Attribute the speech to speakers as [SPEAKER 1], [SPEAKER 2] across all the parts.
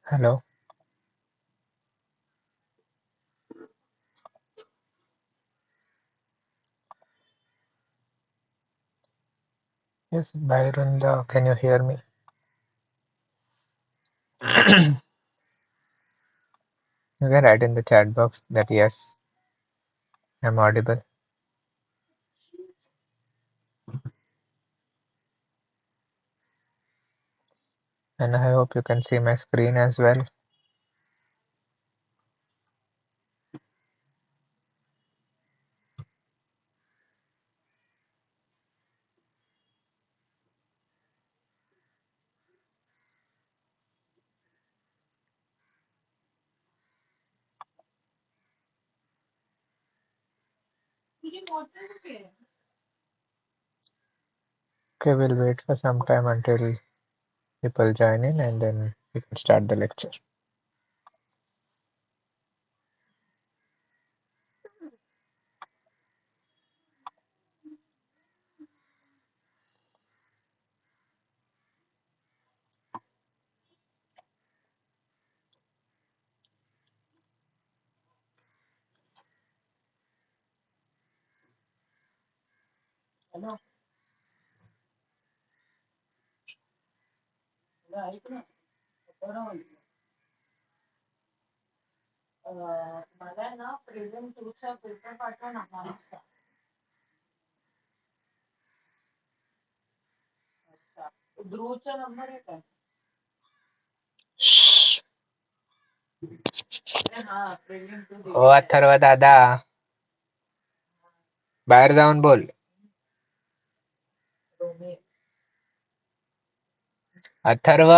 [SPEAKER 1] Hello. Yes, Byron, can you hear me? You can write in the chat box that yes, I'm audible. And I hope you can see my screen as well. Okay, we'll wait for some time until people join in and then we can start the lecture. श्श्श. ओ अथर्व दादा, बाहेर जाऊन बोल. अथर्व.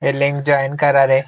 [SPEAKER 1] हे link join करा रे.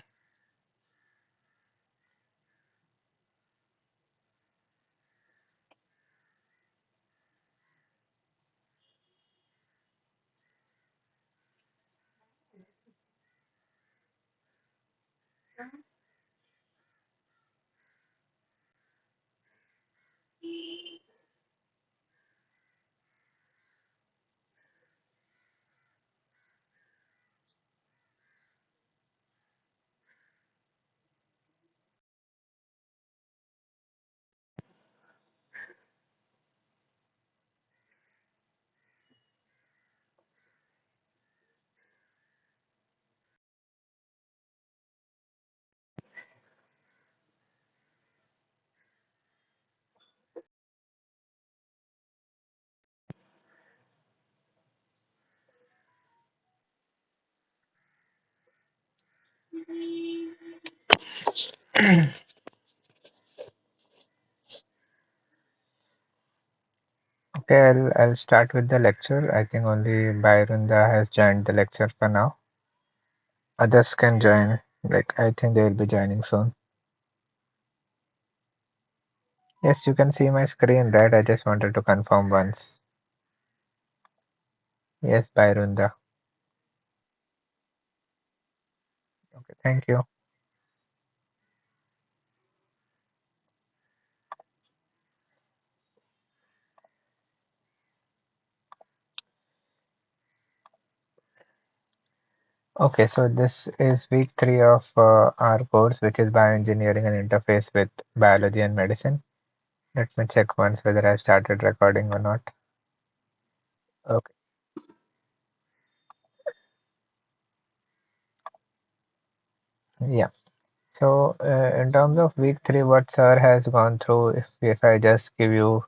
[SPEAKER 1] Okay, I'll start with the lecture. I think only Byron has joined the lecture for now. Others can join. Like I think they'll be joining soon. Yes, you can see my screen, right? I just wanted to confirm once. Yes, Byrunda. Okay, thank you. Okay, so this is week 3 of our course, which is Bioengineering and Interface with Biology and Medicine. Let me check once whether I've started recording or not. Okay. Yeah. So in terms of week 3, what Sir has gone through, if I just give you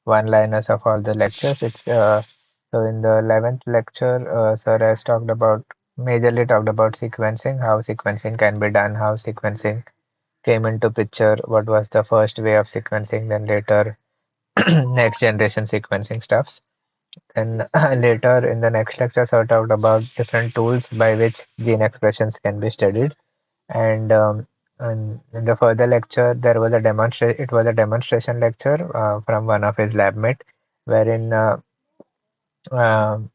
[SPEAKER 1] one-liners of all the lectures, it's so in the 11th lecture, Sir has talked about majorly talked about sequencing, how sequencing can be done, how sequencing came into picture, what was the first way of sequencing, then later next generation sequencing stuffs. And later in the next lecture, I talked about different tools by which gene expressions can be studied. And in the further lecture, there was a demonstration. It was a demonstration lecture from one of his lab mate, wherein uh, one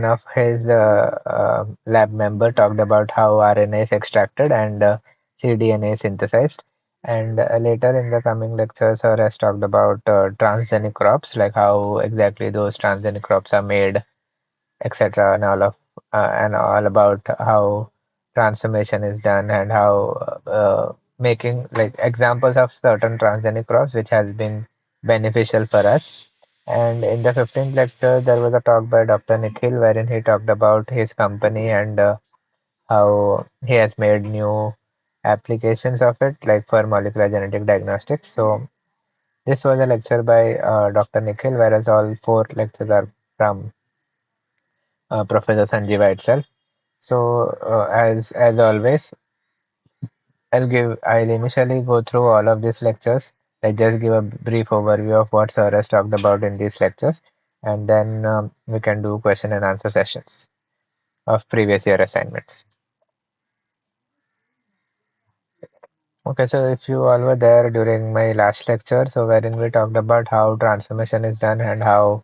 [SPEAKER 1] of his lab member talked about how RNA is extracted and cDNA is synthesized. And later in the coming lectures, Sir has talked about transgenic crops, like how exactly those transgenic crops are made, etc., and all about how transformation is done and how making like examples of certain transgenic crops which has been beneficial for us. And in the 15th lecture, there was a talk by Dr. Nikhil wherein he talked about his company and how he has made new applications of it, like for molecular genetic diagnostics. So this was a lecture by Dr. Nikhil, whereas all four lectures are from Professor Sanjeeva itself. So, as always, I'll initially go through all of these lectures. I just give a brief overview of what Sir has talked about in these lectures, and then we can do question and answer sessions of previous year assignments. Okay, so if you all were there during my last lecture, so wherein we talked about how transformation is done and how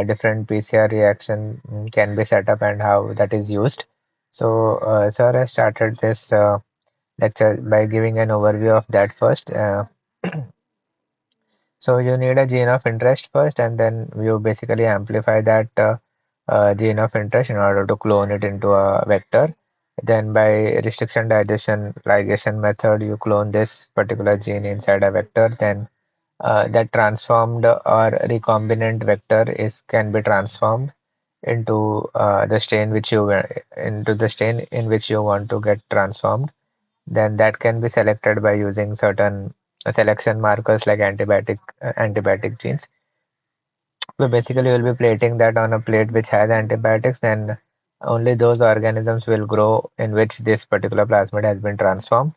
[SPEAKER 1] different PCR reaction can be set up and how that is used. So, Sir has started this lecture by giving an overview of that first. So you need a gene of interest first, and then you basically amplify that gene of interest in order to clone it into a vector. Then by restriction digestion ligation method, you clone this particular gene inside a vector. Then that transformed or recombinant vector is can be transformed into the strain which you into the strain in which you want to get transformed. Then that can be selected by using certain selection markers like antibiotic genes. So basically, you'll be plating that on a plate which has antibiotics, and only those organisms will grow in which this particular plasmid has been transformed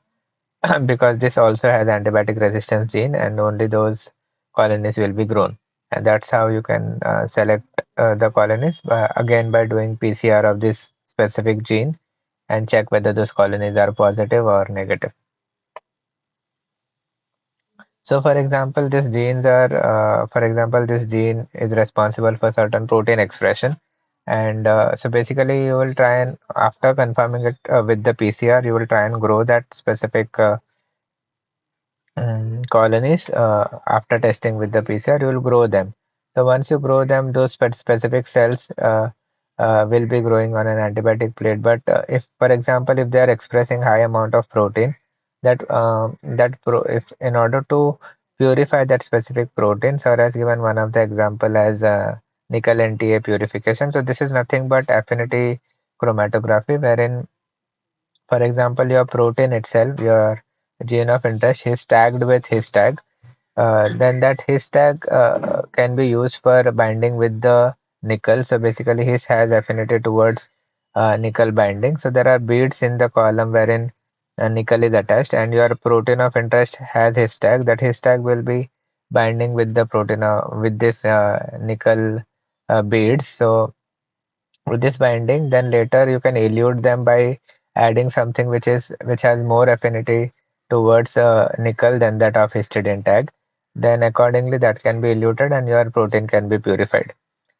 [SPEAKER 1] because this also has antibiotic resistance gene, and only those colonies will be grown. And that's how you can select the colonies again by doing PCR of this specific gene and check whether those colonies are positive or negative. So, for example, this gene is responsible for certain protein expression. And so basically, you will try and, after confirming it with the PCR, you will try and grow that specific colonies. After testing with the PCR, you will grow them. So once you grow them, those specific cells will be growing on an antibiotic plate. But if, for example, if they are expressing high amount of protein, if in order to purify that specific protein, Sir has given one of the example as nickel NTA purification. So this is nothing but affinity chromatography, wherein, for example, your protein itself, your gene of interest is tagged with his tag. Then that his tag can be used for binding with the nickel. So basically, his has affinity towards nickel binding. So there are beads in the column wherein nickel is attached, and your protein of interest has his tag. That his tag will be binding with the protein with this nickel beads. So with this binding, then later you can elute them by adding something which has more affinity towards nickel than that of histidine tag. Then accordingly that can be eluted and your protein can be purified.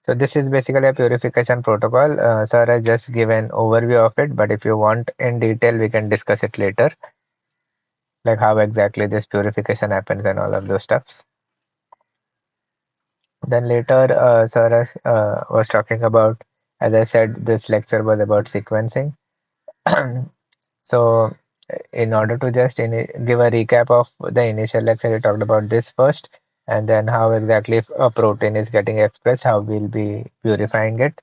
[SPEAKER 1] So this is basically a purification protocol. Sir, I just give an overview of it, but if you want in detail, we can discuss it later, like how exactly this purification happens and all of those stuffs. Then later, Sir was talking about, as I said, this lecture was about sequencing. So, in order to just give a recap of the initial lecture, we talked about this first, and then how exactly if a protein is getting expressed, how we'll be purifying it.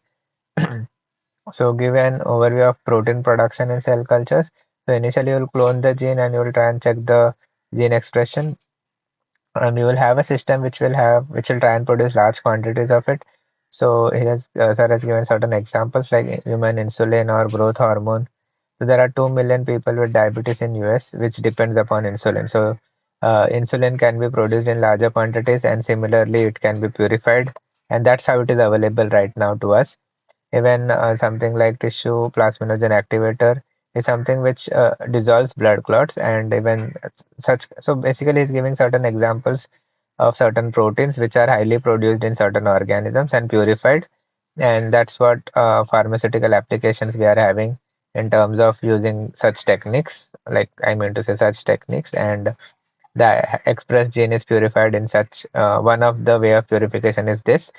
[SPEAKER 1] So, give an overview of protein production in cell cultures. So, initially, you'll clone the gene and you'll try and check the gene expression, and you will have a system which will try and produce large quantities of it. So he has sir has given certain examples like human insulin or growth hormone. So there are 2 million people with diabetes in US, which depends upon insulin. So insulin can be produced in larger quantities, and similarly it can be purified, and that's how it is available right now to us. Even something like tissue plasminogen activator is something which dissolves blood clots, and even such. So basically, he's giving certain examples of certain proteins which are highly produced in certain organisms and purified, and that's what pharmaceutical applications we are having in terms of using such techniques. Like I mean to say such techniques, and the express gene is purified in such. One of the way of purification is this,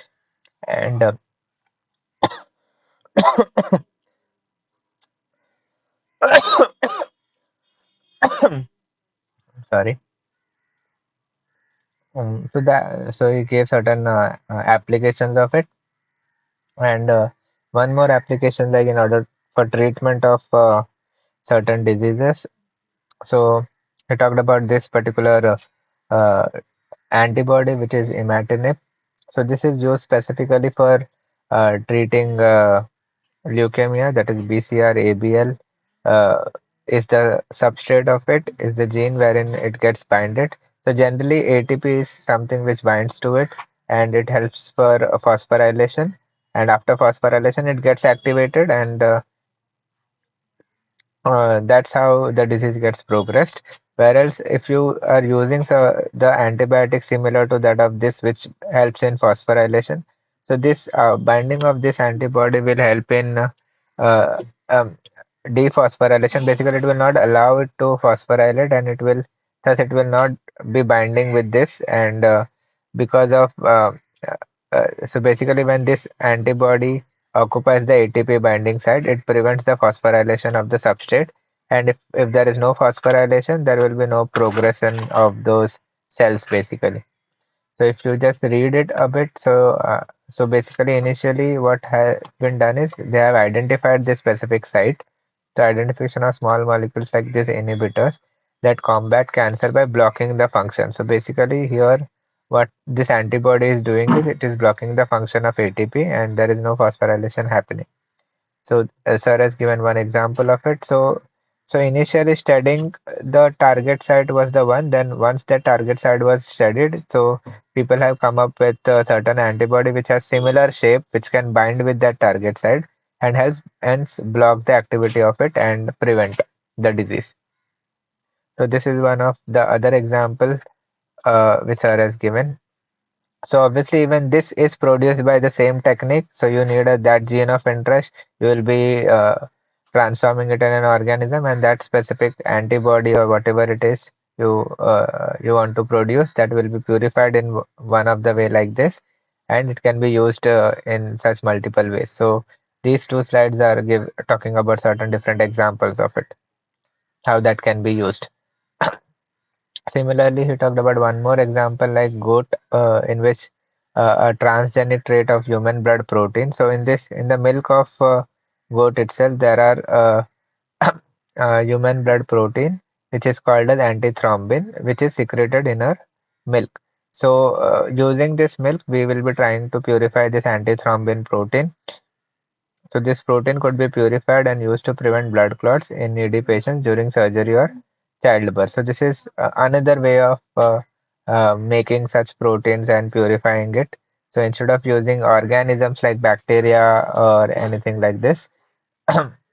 [SPEAKER 1] and sorry. So he gave certain applications of it, and one more application like in order for treatment of certain diseases. So he talked about this particular antibody, which is imatinib. So this is used specifically for treating leukemia, that is BCR ABL. Uh, is the substrate of it, is the gene wherein it gets binded. So generally ATP is something which binds to it, and it helps for phosphorylation. And after phosphorylation, it gets activated, and that's how the disease gets progressed. Whereas if you are using the antibiotic similar to that of this, which helps in phosphorylation, so this binding of this antibody will help in uh, um, dephosphorylation. Basically, it will not allow it to phosphorylate, and thus it will not be binding with this. And because of so basically, when this antibody occupies the ATP binding site, it prevents the phosphorylation of the substrate. And if there is no phosphorylation, there will be no progression of those cells basically. So if you just read it a bit, so basically initially what has been done is they have identified this specific site, the identification of small molecules like these inhibitors that combat cancer by blocking the function. So basically here what this antibody is doing is it is blocking the function of ATP, and there is no phosphorylation happening. So sir has given one example of it. So initially studying the target site was the one. Then once the target site was studied, so people have come up with a certain antibody which has similar shape, which can bind with that target site and helps hence block the activity of it and prevent the disease. So this is one of the other example which sir has given. So obviously, even this is produced by the same technique. So you need that gene of interest. You will be transforming it in an organism, and that specific antibody or whatever it is you want to produce, that will be purified in one of the way like this, and it can be used in such multiple ways. So these two slides are talking about certain different examples of it, how that can be used. Similarly, he talked about one more example like goat, in which a transgenic trait of human blood protein. So in the milk of goat itself, there are human blood protein, which is called as antithrombin, which is secreted in our milk. So using this milk, we will be trying to purify this antithrombin protein. So this protein could be purified and used to prevent blood clots in needy patients during surgery or childbirth. So this is another way of making such proteins and purifying it. So instead of using organisms like bacteria or anything like this,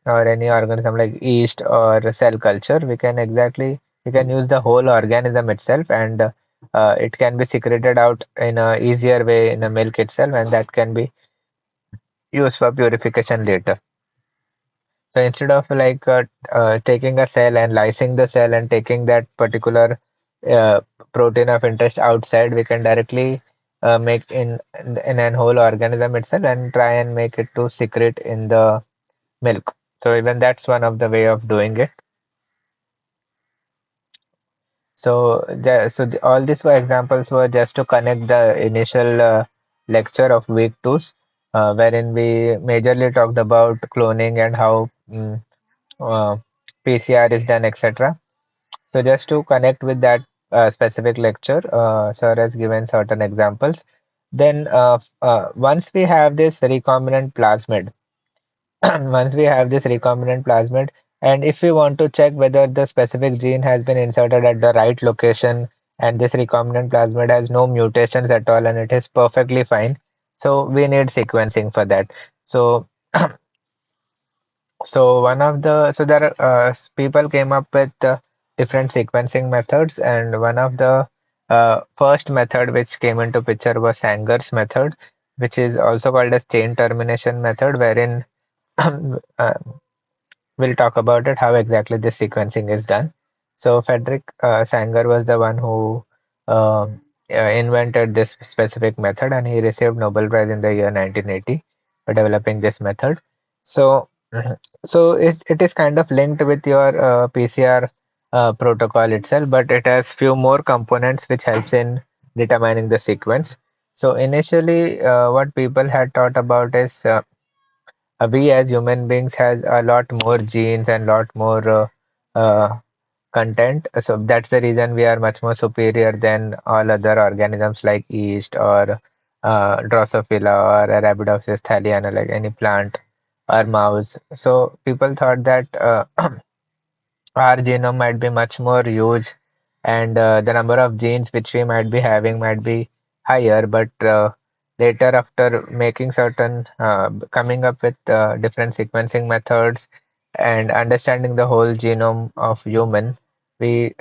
[SPEAKER 1] or any organism like yeast or cell culture, we can use the whole organism itself, and it can be secreted out in a easier way in the milk itself, and that can be used for purification later. So instead of taking a cell and lysing the cell and taking that particular uh, protein of interest outside, we can directly make in an whole organism itself and try and make it to secrete in the milk. So even that's one of the way of doing it. So all these were examples were just to connect the initial lecture of week two, wherein we majorly talked about cloning and how uh, PCR is done, etc. So just to connect with that specific lecture, sir has given certain examples. Then once we have this recombinant plasmid, once we have this recombinant plasmid, and if we want to check whether the specific gene has been inserted at the right location and this recombinant plasmid has no mutations at all and it is perfectly fine, so we need sequencing for that. So so there are people came up with different sequencing methods, and one of the first method which came into picture was Sanger's method, which is also called as chain termination method, wherein uh, we'll talk about it, how exactly this sequencing is done. So Frederick Sanger was the one who invented this specific method, and he received Nobel Prize in the year 1980 for developing this method. So, it is kind of linked with your PCR protocol itself, but it has few more components which helps in determining the sequence. So initially, what people had thought about is we as human beings has a lot more genes and lot more content. So that's the reason we are much more superior than all other organisms like yeast or Drosophila or Arabidopsis thaliana, like any plant or mouse. So people thought that our genome might be much more huge and the number of genes which we might be having might be higher, but later after making certain coming up with different sequencing methods and understanding the whole genome of human, we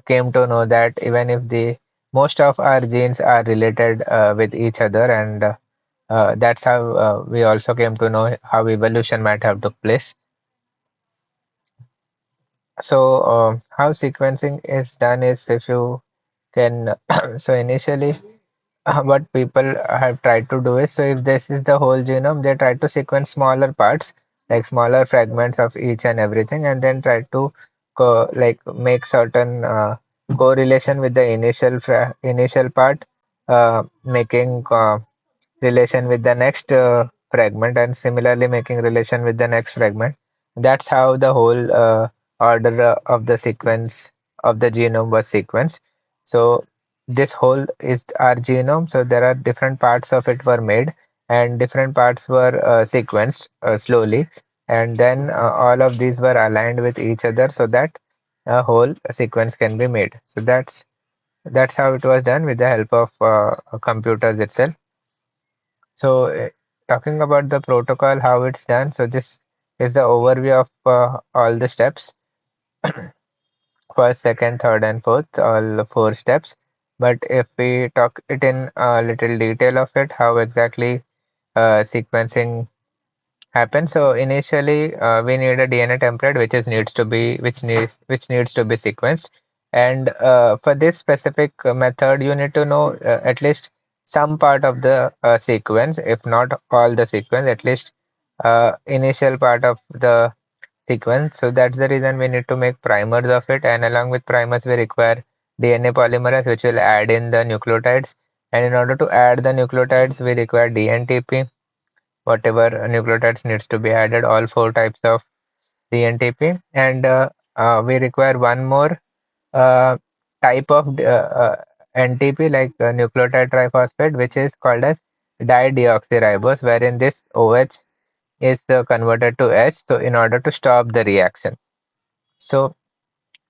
[SPEAKER 1] came to know that even if the most of our genes are related with each other, and that's how we also came to know how evolution might have took place. So, how sequencing is done is, if you can, so initially, what people have tried to do is, so if this is the whole genome, they try to sequence smaller parts, like smaller fragments of each and everything, and then try to like make certain correlation with the initial part, making relation with the next fragment, and similarly making relation with the next fragment. That's how the whole order of the sequence of the genome was sequenced. So this whole is our genome. So there are different parts of it were made, and different parts were sequenced slowly, and then all of these were aligned with each other so that a whole sequence can be made. So that's how it was done with the help of computers itself. So, talking about the protocol, how it's done. So, this is the overview of all the steps: first, second, third, and fourth, all four steps. But if we talk it in a little detail of it, how exactly sequencing happen. So initially, we need a DNA template which needs to be sequenced. And for this specific method, you need to know at least some part of the sequence, if not all the sequence, at least initial part of the sequence. So that's the reason we need to make primers of it. And along with primers, we require DNA polymerase, which will add in the nucleotides. And in order to add the nucleotides, we require DNTP, whatever nucleotides needs to be added, all four types of DNTP, and we require one more uh, type of NTP, like nucleotide triphosphate, which is called as dideoxyribose, wherein this OH is converted to H, so in order to stop the reaction. So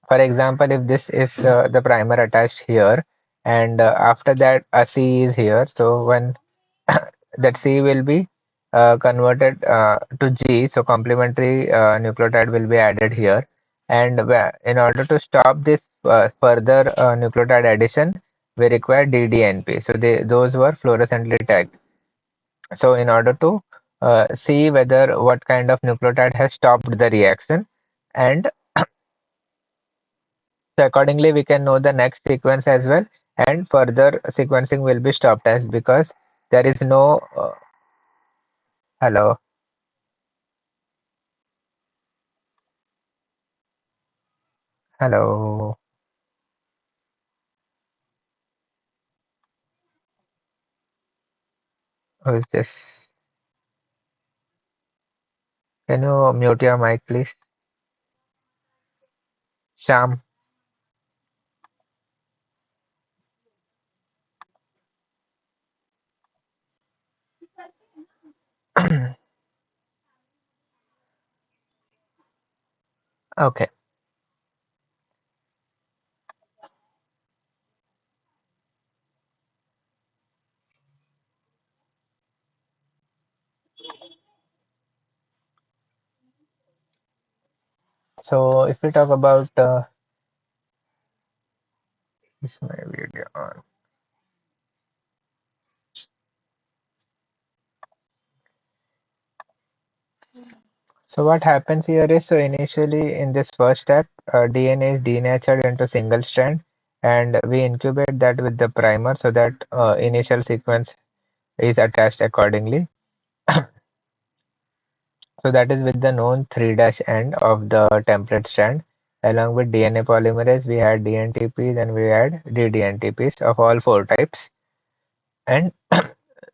[SPEAKER 1] for example, if this is the primer attached here, and after that a C is here, so when that C will be converted to G, so complementary nucleotide will be added here. And in order to stop this further nucleotide addition, we require DDNP. So those were fluorescently tagged. So in order to see whether what kind of nucleotide has stopped the reaction, and so accordingly we can know the next sequence as well, and further sequencing will be stopped as because there is no hello. Hello, who is this? Can you mute your mic, please? Sham. Okay. So if we talk about is my video on? So what happens here is, so initially in this first step, DNA is denatured into single strand, and we incubate that with the primer so that initial sequence is attached accordingly. So that is with the known 3' end of the template strand. Along with DNA polymerase, we had DNTPs and we had ddNTPs of all four types. And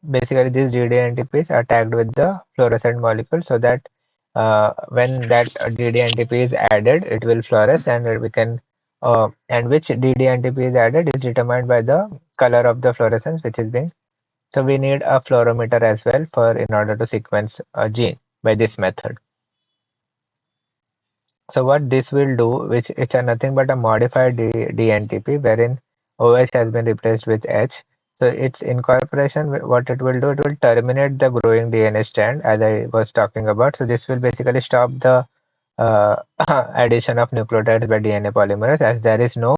[SPEAKER 1] basically these ddNTPs are tagged with the fluorescent molecule so that when that ddNTP is added, it will fluoresce and we can and which ddNTP is added is determined by the color of the fluorescence which is being. So we need a fluorometer as well for in order to sequence a gene by this method. So what this will do, which it's a nothing but a modified DNTP wherein OH has been replaced with H. So its incorporation, what it will do, it will terminate the growing DNA strand as I was talking about. So this will basically stop the uh, addition of nucleotides by DNA polymerase as there is no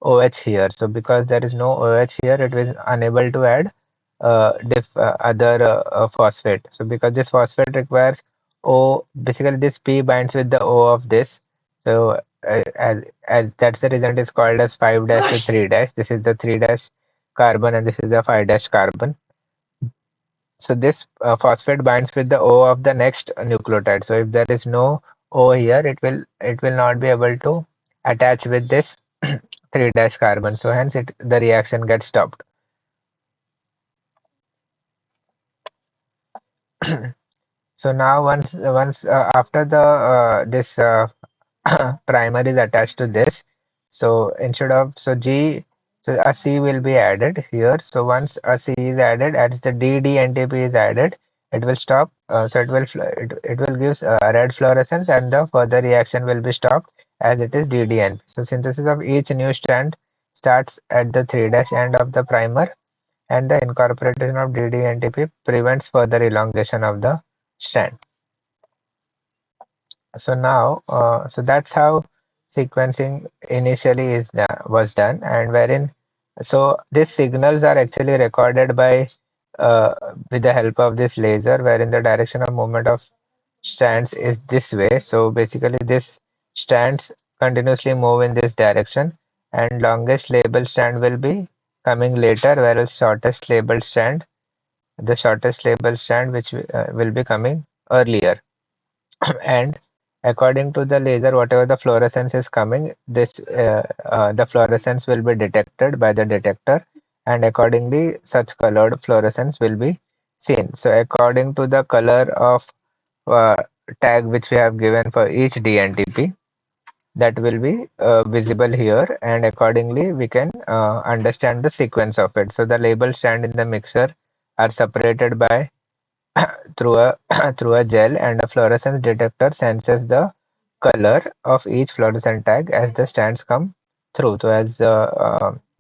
[SPEAKER 1] OH here. So because there is no OH here, it was unable to add other phosphate. So because this phosphate requires O, basically this P binds with the O of this. So as that's the reason it is called as 5' to 3'. This is the 3' carbon and this is the 5' carbon. So this phosphate binds with the O of the next nucleotide. So if there is no O here, it will not be able to attach with this 3' carbon. So hence the reaction gets stopped. So now once after the this primer is attached to this. So instead of so G, so a C will be added here. So once a C is added, as the DDNTP is added, it will stop. So it will give red fluorescence, and the further reaction will be stopped as it is DDN. So synthesis of each new strand starts at the 3' end of the primer, and the incorporation of DDNTP prevents further elongation of the strand. So now, so that's how sequencing initially was done, and wherein so these signals are actually recorded by uh, with the help of this laser, wherein the direction of movement of strands is this way. So basically, this strands continuously move in this direction, and longest label strand will be coming later, whereas the shortest label strand, which will be coming earlier. And according to the laser, whatever the fluorescence is coming, the fluorescence will be detected by the detector, and accordingly such colored fluorescence will be seen. So according to the color of uh, tag which we have given for each DNTP, that will be visible here, and accordingly we can understand the sequence of it. So the label strand in the mixer are separated by through a through a gel, and a fluorescence detector senses the color of each fluorescent tag as the strands come through. So as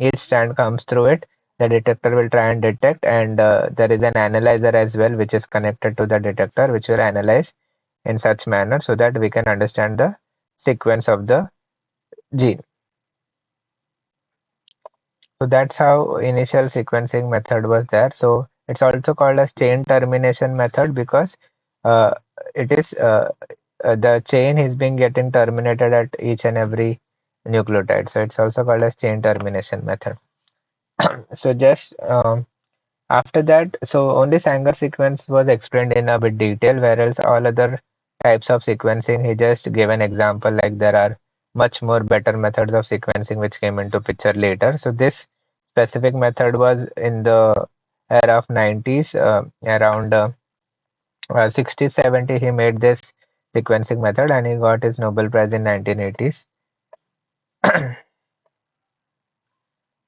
[SPEAKER 1] each strand comes through it, the detector will try and detect, and there is an analyzer as well which is connected to the detector, which will analyze in such manner so that we can understand the sequence of the gene. So that's how initial sequencing method was there. So it's also called as chain termination method because uh, it is the chain is being getting terminated at each and every nucleotide. So it's also called as chain termination method. So just after that, so only Sanger sequence was explained in a bit detail, whereas all other types of sequencing, he just gave an example like there are much more better methods of sequencing which came into picture later. So this specific method was in the era of 90s, around 60s, 70s, he made this sequencing method and he got his Nobel Prize in 1980s.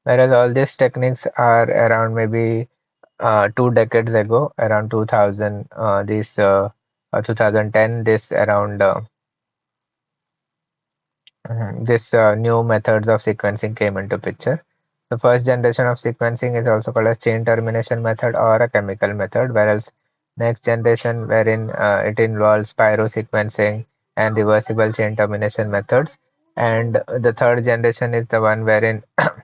[SPEAKER 1] Whereas all these techniques are around maybe 2 decades ago, around 2000, 2010, this around this new methods of sequencing came into picture. The first generation of sequencing is also called as chain termination method or a chemical method, whereas next generation wherein it involves pyrosequencing and reversible chain termination methods. And the third generation is the one wherein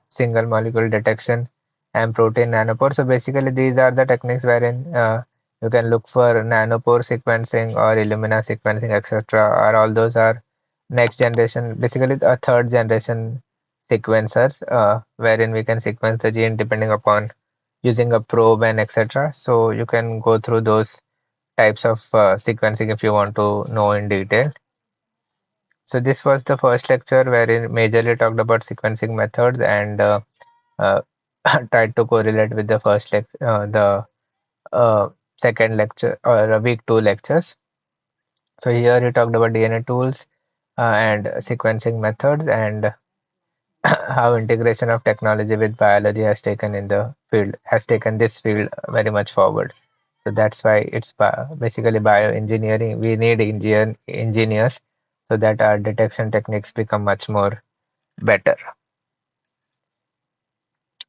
[SPEAKER 1] single molecule detection and protein nanopore. So basically these are the techniques wherein you can look for nanopore sequencing or Illumina sequencing, etc. Or all those are next generation, basically a third generation sequencers, wherein we can sequence the gene depending upon using a probe and etc. So you can go through those types of sequencing if you want to know in detail. So this was the first lecture wherein majorly talked about sequencing methods and uh, tried to correlate with the the uh, second lecture or week two lectures. So here we talked about DNA tools and sequencing methods and how integration of technology with biology has taken in the field has taken this field very much forward. So that's why it's basically bioengineering. We need engineers so that our detection techniques become much more better.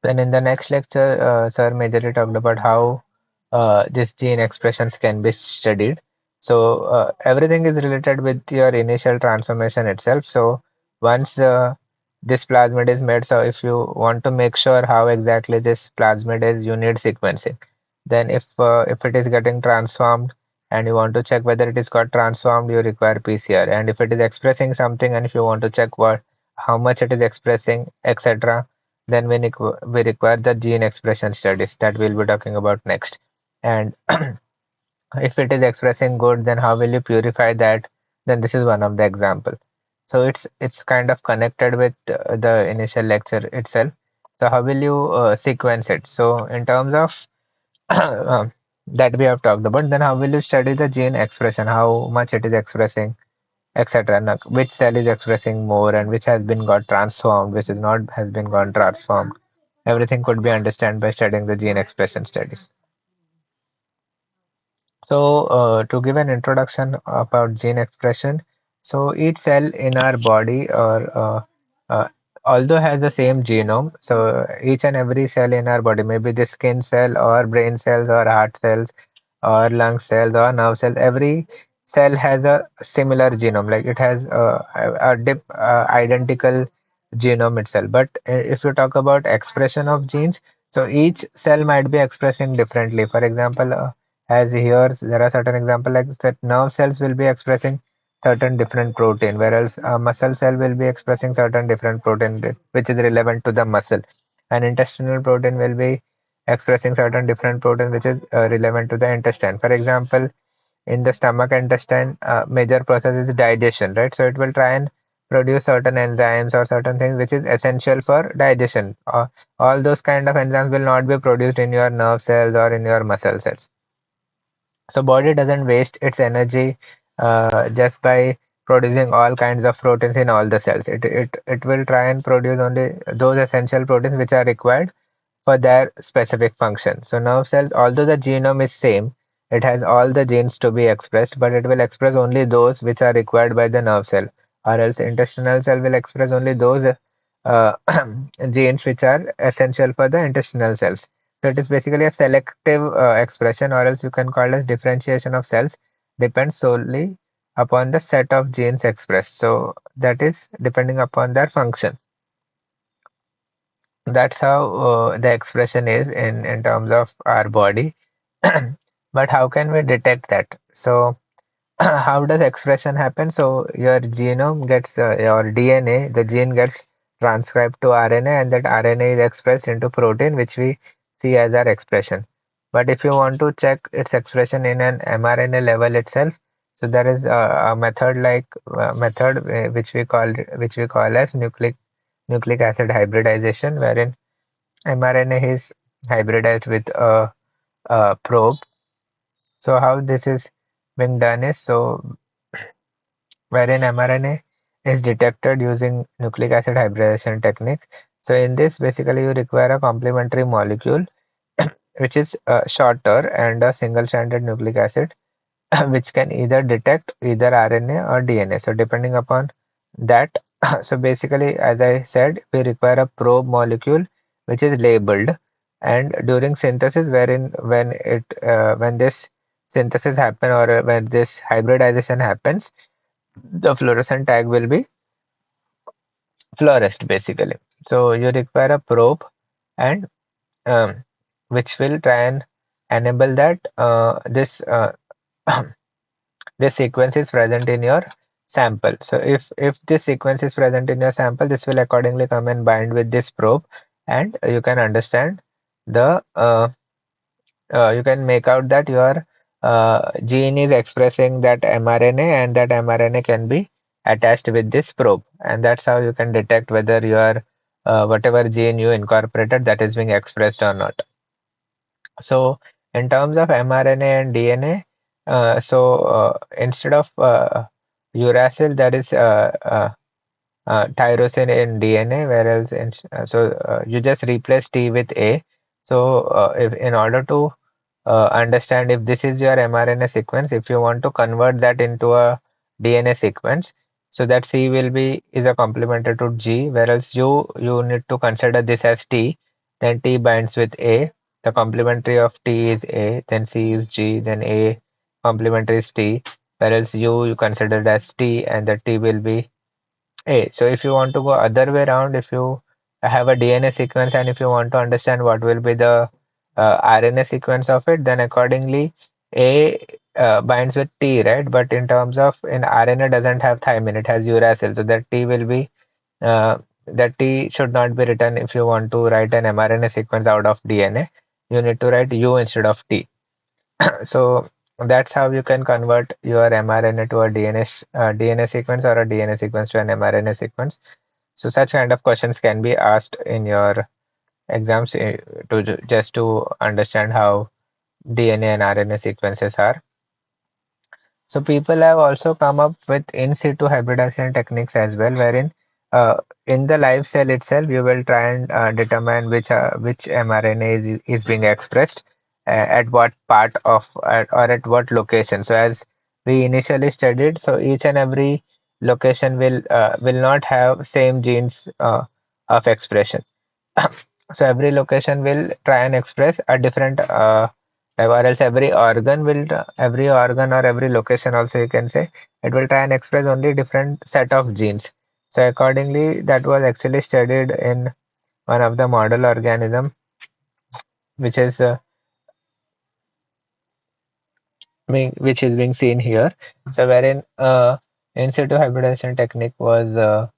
[SPEAKER 1] Then in the next lecture, Sir majorly talked about how these gene expressions can be studied. So everything is related with your initial transformation itself. So once this plasmid is made, so if you want to make sure how exactly this plasmid is, you need sequencing. Then if it is getting transformed and you want to check whether it is got transformed, you require PCR. And if it is expressing something and if you want to check what how much it is expressing, etc., then we require the gene expression studies that we'll be talking about next. And if it is expressing good, then how will you purify that? Then this is one of the example. So it's kind of connected with the initial lecture itself. So how will you sequence it? So in terms of that we have talked about, then how will you study the gene expression? How much it is expressing, etc. Now, which cell is expressing more and which has been got transformed, which is not has been got transformed. Everything could be understood by studying the gene expression studies. So, to give an introduction about gene expression, so each cell in our body, or uh, although has the same genome, so each and every cell in our body, maybe the skin cell or brain cells or heart cells or lung cells or nerve cells, every cell has a similar genome, like it has identical genome itself. But if you talk about expression of genes, so each cell might be expressing differently. For example, as here there are certain example like that nerve cells will be expressing certain different protein, whereas a muscle cell will be expressing certain different protein which is relevant to the muscle, and intestinal protein will be expressing certain different protein which is relevant to the intestine. For example, in the stomach intestine, major process is digestion, right? So it will try and produce certain enzymes or certain things which is essential for digestion. All those kind of enzymes will not be produced in your nerve cells or in your muscle cells. So body doesn't waste its energy just by producing all kinds of proteins in all the cells. It will try and produce only those essential proteins which are required for their specific function. So nerve cells, although the genome is same, it has all the genes to be expressed, but it will express only those which are required by the nerve cell, or else intestinal cell will express only those uh, genes which are essential for the intestinal cells. So it is basically a selective expression, or else you can call it as differentiation of cells, depends solely upon the set of genes expressed. So that is depending upon their function. That's how the expression is in terms of our body. But how can we detect that? So how does expression happen? So your genome gets your DNA, the gene gets transcribed to RNA, and that RNA is expressed into protein, which we see as our expression. But if you want to check its expression in an mRNA level itself, so there is a method like method which we call as nucleic acid hybridization, wherein mRNA is hybridized with a probe. So how this is being done is so wherein mRNA is detected using nucleic acid hybridization technique. So in this, basically you require a complementary molecule which is shorter and a single-stranded nucleic acid which can either detect either RNA or DNA. So depending upon that, So basically, as I said, we require a probe molecule which is labeled, and during synthesis, wherein when this synthesis happen or when this hybridization happens, the fluorescent tag will be fluoresced basically. So you require a probe and um, which will try and enable that this this sequence is present in your sample. So if this sequence is present in your sample, this will accordingly come and bind with this probe, and you can understand the you can make out that your gene is expressing that mRNA, and that mRNA can be attached with this probe, and that's how you can detect whether your whatever gene you incorporated that is being expressed or not. So in terms of mRNA and DNA, instead of uracil, there is tyrosine in DNA, whereas you just replace T with A. So if in order to understand if this is your mRNA sequence, if you want to convert that into a DNA sequence, so that C will be is a complementer to G, whereas you need to consider this as T, then T binds with A. The complementary of T is A, then C is G, then A complementary is T, whereas you consider it as T, and the T will be A. So if you want to go other way around, if you have a DNA sequence and if you want to understand what will be the RNA sequence of it, then accordingly A binds with T, right? But in terms of in RNA doesn't have thymine, it has uracil. So that T will be that T should not be written if you want to write an mRNA sequence out of DNA. You need to write U instead of T. So that's how you can convert your mRNA to a DNA sequence or a DNA sequence to an mRNA sequence. So such kind of questions can be asked in your exams just to understand how DNA and RNA sequences are. So people have also come up with in situ hybridization techniques as well, wherein uh, in the live cell itself, you will try and determine which mRNA is being expressed at what part of or at what location. So as we initially studied, so each and every location will not have same genes of expression. So every location will try and express a different or else every organ or every location also you can say it will try and express only different set of genes. So accordingly, that was actually studied in one of the model organism, which is which is being seen here. So wherein in situ hybridization technique was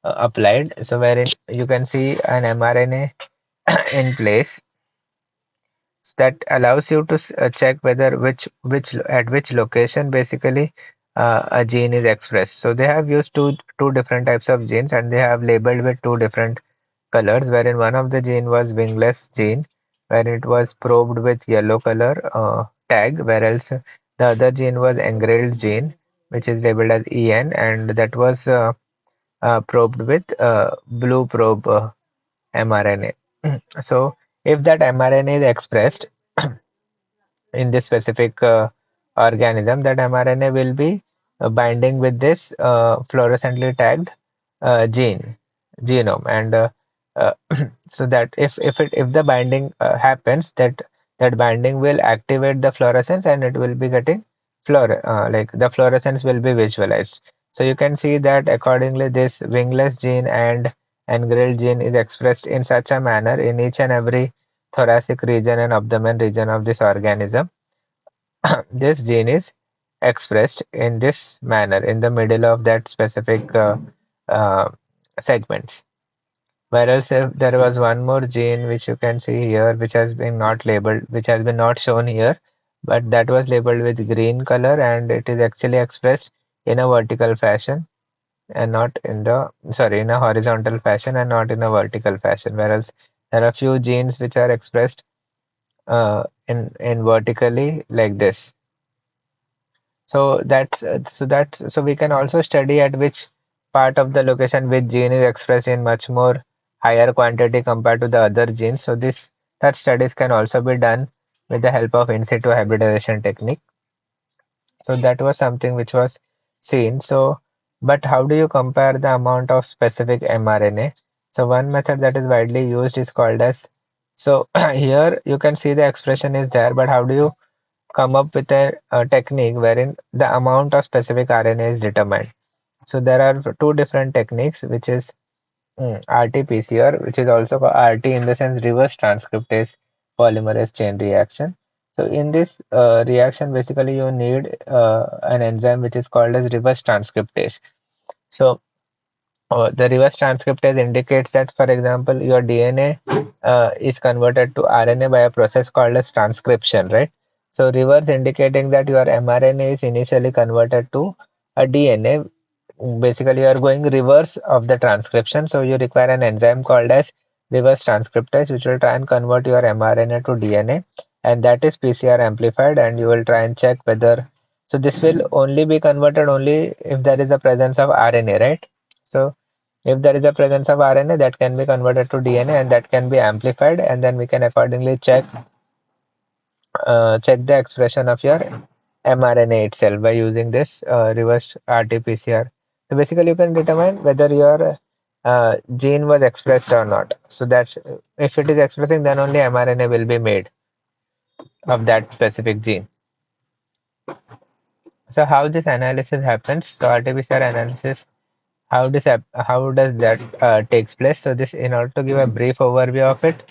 [SPEAKER 1] applied. So wherein you can see an mRNA in place that allows you to check whether which at which location basically a gene is expressed. So they have used two different types of genes, and they have labeled with two different colors, wherein one of the gene was wingless gene, where it was probed with yellow color tag, whereas the other gene was engrailed gene, which is labeled as EN, and that was probed with blue probe mRNA. So if that mRNA is expressed in this specific organism, that mRNA will be binding with this fluorescently tagged gene genome, and so that if the binding happens, that binding will activate the fluorescence, and it will be getting like the fluorescence will be visualized. So you can see that accordingly this wingless gene and engrailed gene is expressed in such a manner in each and every thoracic region and abdomen region of this organism. This gene is expressed in this manner in the middle of that specific uh, segments. Whereas if there was one more gene which you can see here, which has been not labeled, which has been not shown here, but that was labeled with green color, and it is actually expressed in a vertical fashion and not in the, sorry, in a horizontal fashion and not in a vertical fashion. Whereas there are few genes which are expressed in vertically like this. So we can also study at which part of the location which gene is expressed in much more higher quantity compared to the other genes. So this such studies can also be done with the help of in situ hybridization technique. So that was something which was seen. So But how do you compare the amount of specific mRNA? So one method that is widely used is called as, so here you can see the expression is there, but how do you come up with a technique wherein the amount of specific RNA is determined? So there are two different techniques, which is RT-PCR, which is also called RT in the sense reverse transcriptase polymerase chain reaction. So in this reaction, basically you need an enzyme which is called as reverse transcriptase. So the reverse transcriptase indicates that, for example, your DNA is converted to RNA by a process called as transcription, right? So reverse indicating that your mRNA is initially converted to a DNA. Basically, you are going reverse of the transcription. So you require an enzyme called as reverse transcriptase, which will try and convert your mRNA to DNA, and that is PCR amplified. And you will try and check whether, so this will only be converted only if there is a presence of RNA, right? So if there is a presence of RNA, that can be converted to DNA and that can be amplified, and then we can accordingly check the expression of your mRNA itself by using this reverse RT-PCR. So basically, you can determine whether your gene was expressed or not. So that if it is expressing, then only mRNA will be made of that specific gene. So how this analysis happens? So RT-PCR analysis, how does that takes place? So this, in order to give a brief overview of it,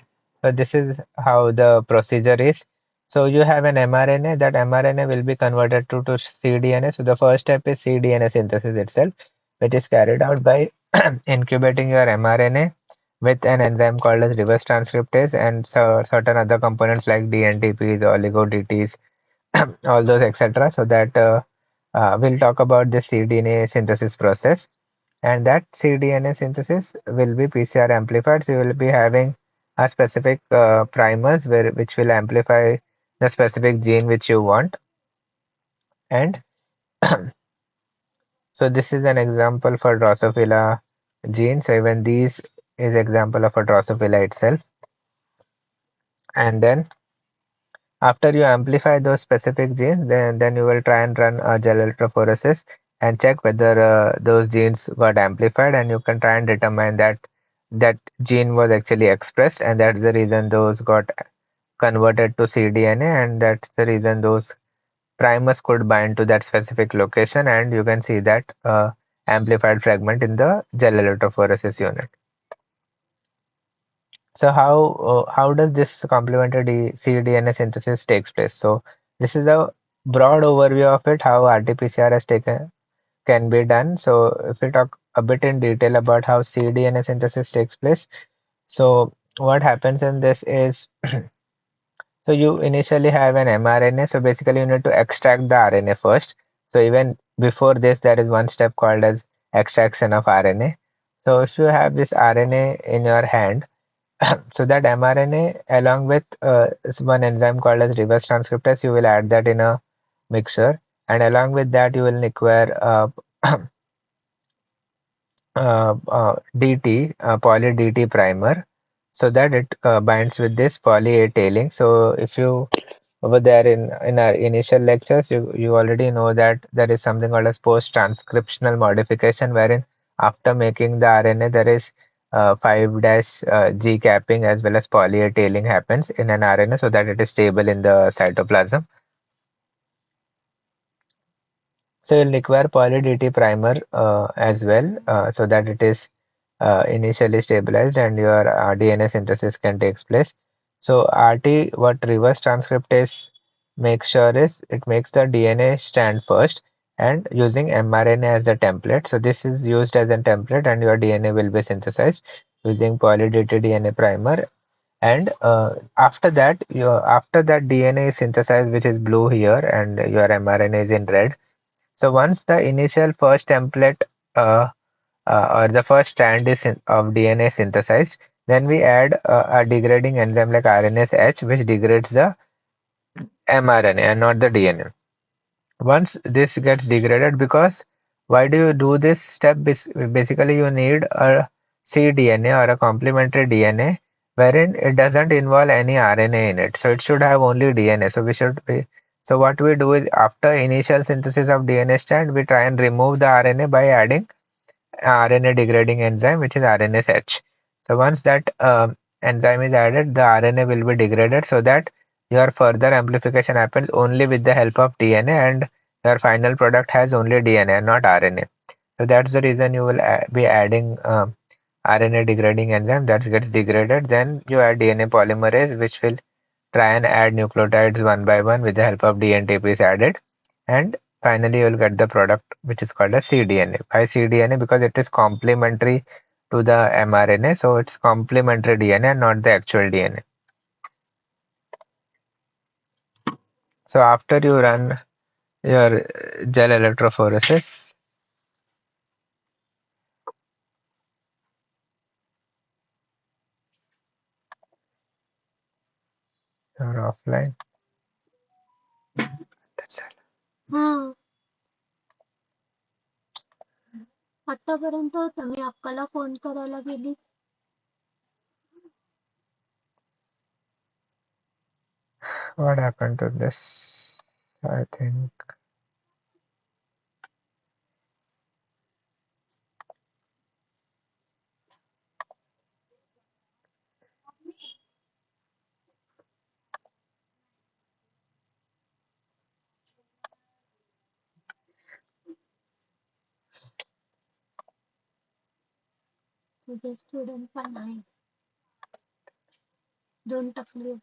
[SPEAKER 1] so this is how the procedure is. So you have an mRNA. That mRNA will be converted to cDNA. So the first step is cDNA synthesis itself, which is carried out by incubating your mRNA with an enzyme called as reverse transcriptase and so certain other components like DNTPs, oligo-DTs, all those etc. So that we'll talk about the cDNA synthesis process, and that cDNA synthesis will be PCR amplified. So you will be having a specific primers which will amplify the specific gene which you want. And so this is an example for Drosophila gene. So even these is example of a Drosophila itself. And then after you amplify those specific genes, then you will try and run a gel electrophoresis and check whether those genes got amplified, and you can try and determine that that gene was actually expressed, and that's the reason those got converted to cDNA, and that's the reason those primers could bind to that specific location, and you can see that amplified fragment in the gel electrophoresis unit. So how does this complementary cDNA synthesis takes place? So this is a broad overview of it, how RT-PCR has taken can be done. So if we talk a bit in detail about how cDNA synthesis takes place, so what happens in this is, so you initially have an mRNA. So basically you need to extract the RNA first. So even before this, there is one step called as extraction of RNA. So if you have this RNA in your hand, so that mRNA along with one enzyme called as reverse transcriptase, you will add that in a mixture, and along with that you will require DT, poly DT primer, so that it binds with this poly A tailing. So if you over there in our initial lectures, you already know that there is something called as post transcriptional modification, wherein after making the RNA there is 5' G capping as well as poly A tailing happens in an RNA so that it is stable in the cytoplasm. So you'll require poly-DT primer as well, so that it is initially stabilized and your DNA synthesis can take place. So RT, what reverse transcriptase makes sure is it makes the DNA stand first and using mRNA as the template. So this is used as a template and your DNA will be synthesized using poly-DT DNA primer. And after that DNA is synthesized, which is blue here, and your mRNA is in red. So once the initial first template or the first strand of DNA synthesized, then we add a degrading enzyme like RNase H, which degrades the mRNA and not the DNA. Once this gets degraded, because why do you do this step? Basically, you need a cDNA or a complementary DNA wherein it doesn't involve any RNA in it. So it should have only DNA. So we should be So what we do is after initial synthesis of DNA strand, we try and remove the RNA by adding RNA degrading enzyme, which is RNase-H. So once that enzyme is added, the RNA will be degraded so that your further amplification happens only with the help of DNA, and your final product has only DNA and not RNA. So that's the reason you will be adding RNA degrading enzyme that gets degraded. Then you add DNA polymerase, which will try and add nucleotides one by one with the help of DNTP is added, and finally you will get the product which is called as cDNA. Why cDNA? Because it is complementary to the mRNA, so it's complementary DNA and not the actual DNA. So after you run your gel electrophoresis, you're offline. That's all.
[SPEAKER 2] हा आतापर्यंत होतं मी अक्काला phone करायला गेली.
[SPEAKER 1] What happened to this? I think
[SPEAKER 2] तुझे student पण आहे. 2 टकले.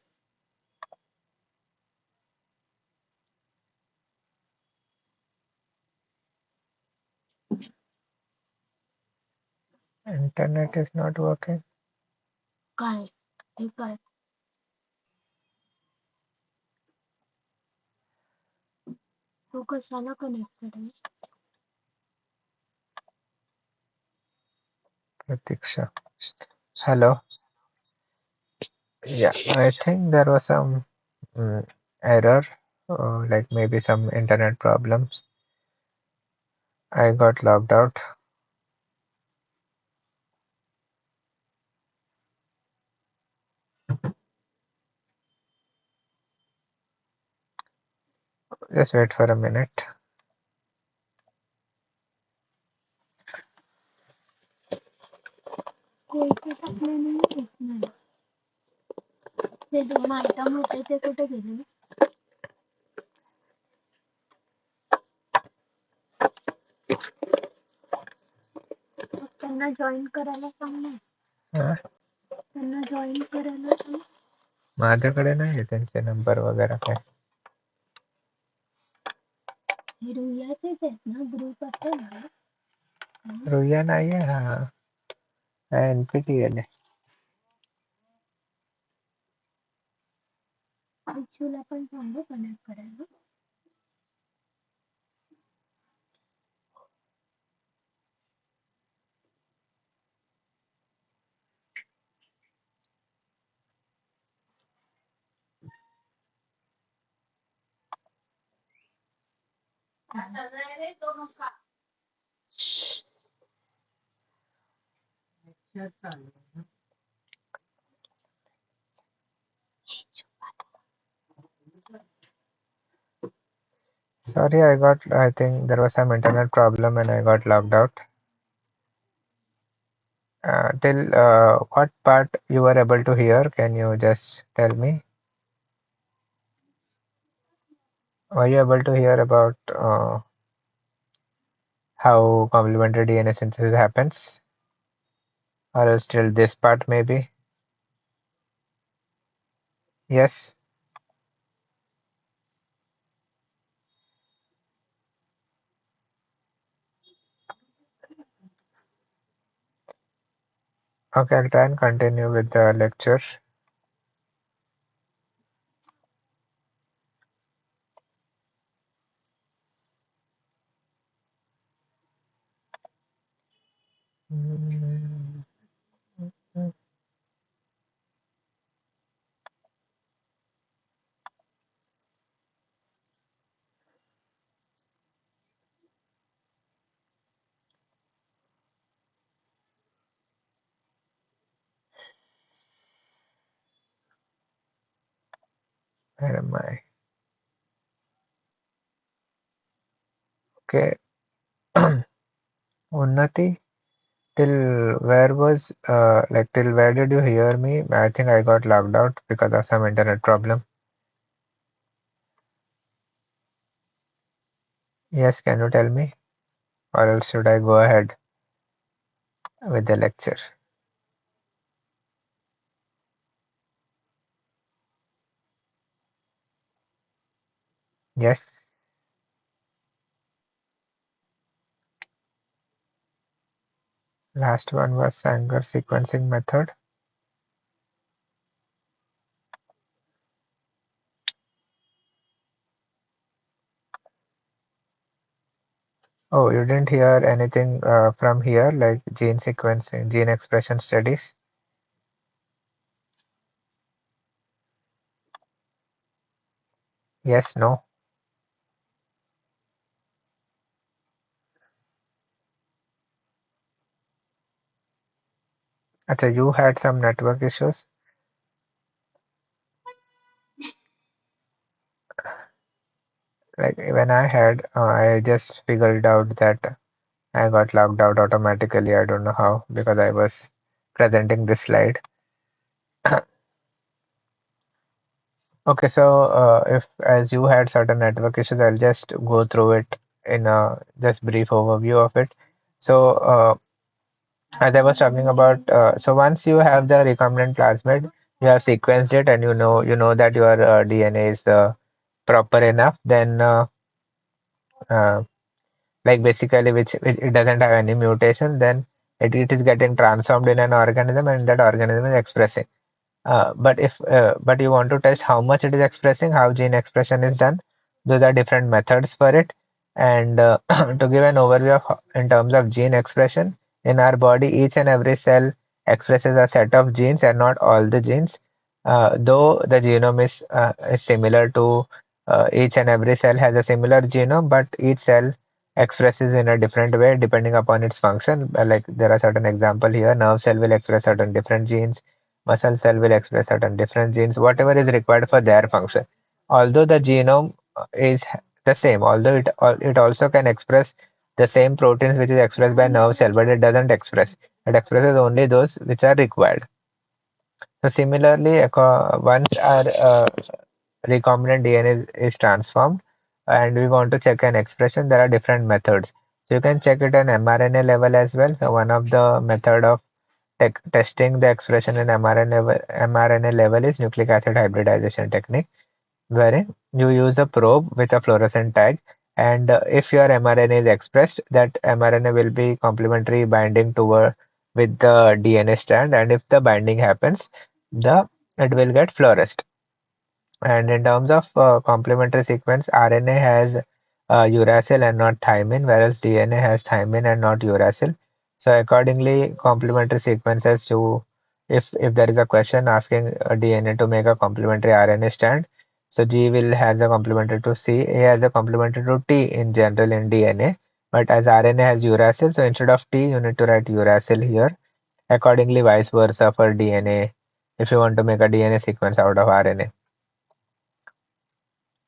[SPEAKER 1] internet is not working.
[SPEAKER 2] काय? हे काय? तू कशाला कनेक्टेड आहे?
[SPEAKER 1] Pratiksha. Hello. Yeah, I think there was some error, like maybe some internet problems. I got logged out. Just wait for a minute.
[SPEAKER 2] कोयते टाकले नाही नाही. ते 2 आयटम होते ते कुठे गेले? त्यांना जॉईन करायला सांग ना.
[SPEAKER 1] हा?
[SPEAKER 2] त्यांना जॉईन करायला सांग.
[SPEAKER 1] माझ्याकडे नाही त्यांचे नंबर वगैरे काय.
[SPEAKER 2] हे रुईयाचेच आहेत ना ग्रुप असेल ना?
[SPEAKER 1] रुईया नाही आहे हा. हा NPTEL आहे.
[SPEAKER 2] इशूला पण सांगू कनेक्ट करायला.
[SPEAKER 1] Sorry, I think there was some internet problem and I got logged out. Till what part you were able to hear? Can you just tell me? Were you able to hear about how complementary DNA synthesis happens? Or else till this part maybe? Yes? Okay, I'll try and continue with the lecture. Where am I? Okay. Unnati, till where was like till where did you hear me? I think I got logged out because of some internet problem. Yes, can you tell me? Or else should I go ahead with the lecture? Yes. Last one was Sanger sequencing method. Oh, you didn't hear anything from here, like gene sequencing, gene expression studies? Yes, no. Acha, you had some network issues. Like when I had, I just figured out that I got logged out automatically. I don't know how because I was presenting this slide. Okay, so if as you had certain network issues, I'll just go through it in a just brief overview of it. So as I was talking about, so once you have the recombinant plasmid, you have sequenced it, and you know that your DNA is proper enough. Then uh, like basically which it doesn't have any mutation, then it is getting transformed in an organism, and that organism is expressing. But you want to test how much it is expressing, how gene expression is done. Those are different methods for it. And to give an overview of in terms of gene expression in our body, each and every cell expresses a set of genes and not all the genes. Though the genome is similar to each and every cell has a similar genome, but each cell expresses in a different way depending upon its function. Like there are certain example here, nerve cell will express certain different genes, muscle cell will express certain different genes, whatever is required for their function. Although the genome is the same, although it also can express the same proteins which is expressed by nerve cell, but it doesn't express. It expresses only those which are required. So similarly, once our recombinant DNA is transformed and we want to check an expression, there are different methods. So you can check it on mRNA level as well. So one of the method of testing the expression in mRNA level is nucleic acid hybridization technique, wherein you use a probe with a fluorescent tag, and if your mRNA is expressed, that mRNA will be complementary binding toward with the DNA strand, and if the binding happens, the it will get fluoresced. And in terms of complementary sequence, RNA has uracil and not thymine, whereas DNA has thymine and not uracil. So accordingly, complementary sequences to if there is a question asking a DNA to make a complementary RNA strand, so G will has a complementary to C, A has a complementary to T in general in DNA. But as RNA has uracil, so instead of T, you need to write uracil here. Accordingly, vice versa for DNA. If you want to make a DNA sequence out of RNA.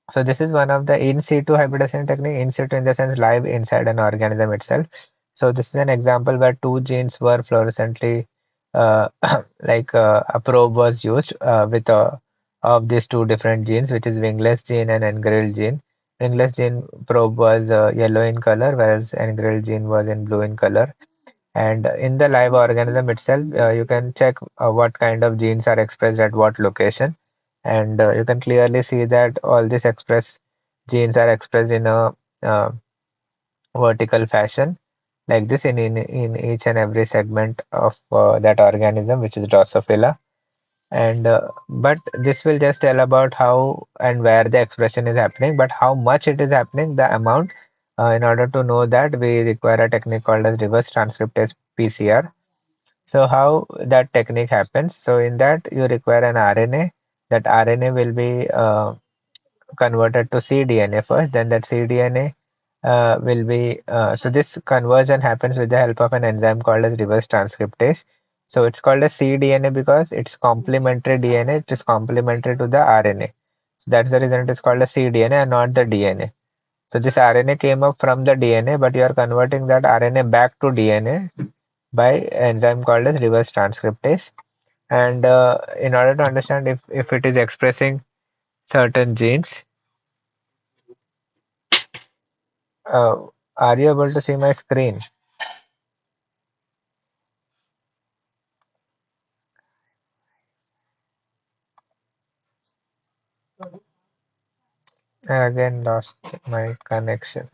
[SPEAKER 1] So this is one of the in situ hybridization technique, in situ in the sense live inside an organism itself. So this is an example where two genes were fluorescently a probe was used with of these two different genes, which is wingless gene and engrailed gene. Wingless gene probe was yellow in color, whereas engrailed gene was in blue in color. And in the live organism itself, you can check what kind of genes are expressed at what location. And you can clearly see that all these express genes are expressed in a uh, vertical fashion, like this in each and every segment of that organism, which is Drosophila. And but this will just tell about how and where the expression is happening, but how much it is happening, the amount. In order to know that, we require a technique called as reverse transcriptase PCR. So how that technique happens? So in that you require an RNA. That RNA will be converted to cDNA first. Then that cDNA will be so this conversion happens with the help of an enzyme called as reverse transcriptase. So it's called as cDNA because it's complementary DNA. It is complementary to the RNA. So that's the reason it is called as cDNA and not the DNA. So this RNA came up from the DNA, but you are converting that RNA back to DNA by enzyme called as reverse transcriptase. And in order to understand if it is expressing certain genes, uh, are you able to see my screen? I again lost my connection.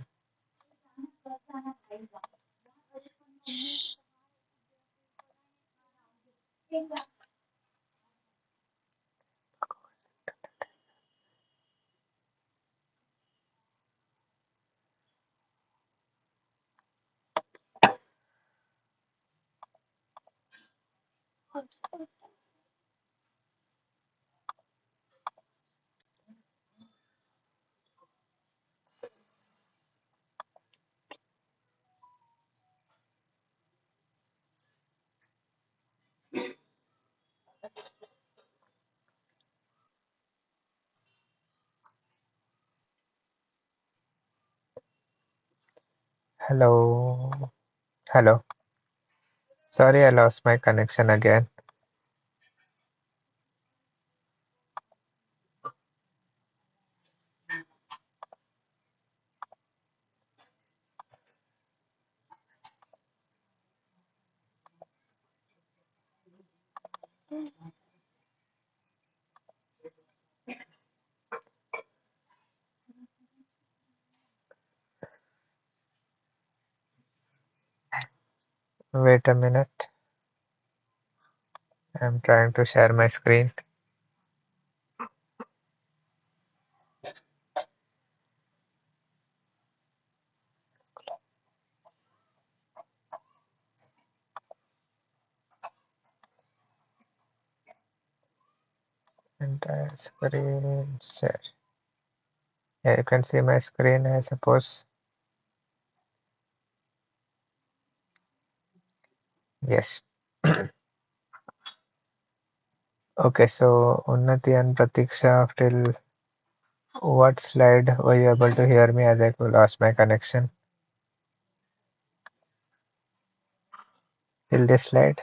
[SPEAKER 1] Hello, hello. Sorry, I lost my connection again. Wait a minute. I'm trying to share my screen. Entire screen share. Yeah, you can see my screen, I suppose. Yes. Okay, so Unnati and Pratiksha, till what slide were you able to hear me as I lost my connection? Till this slide?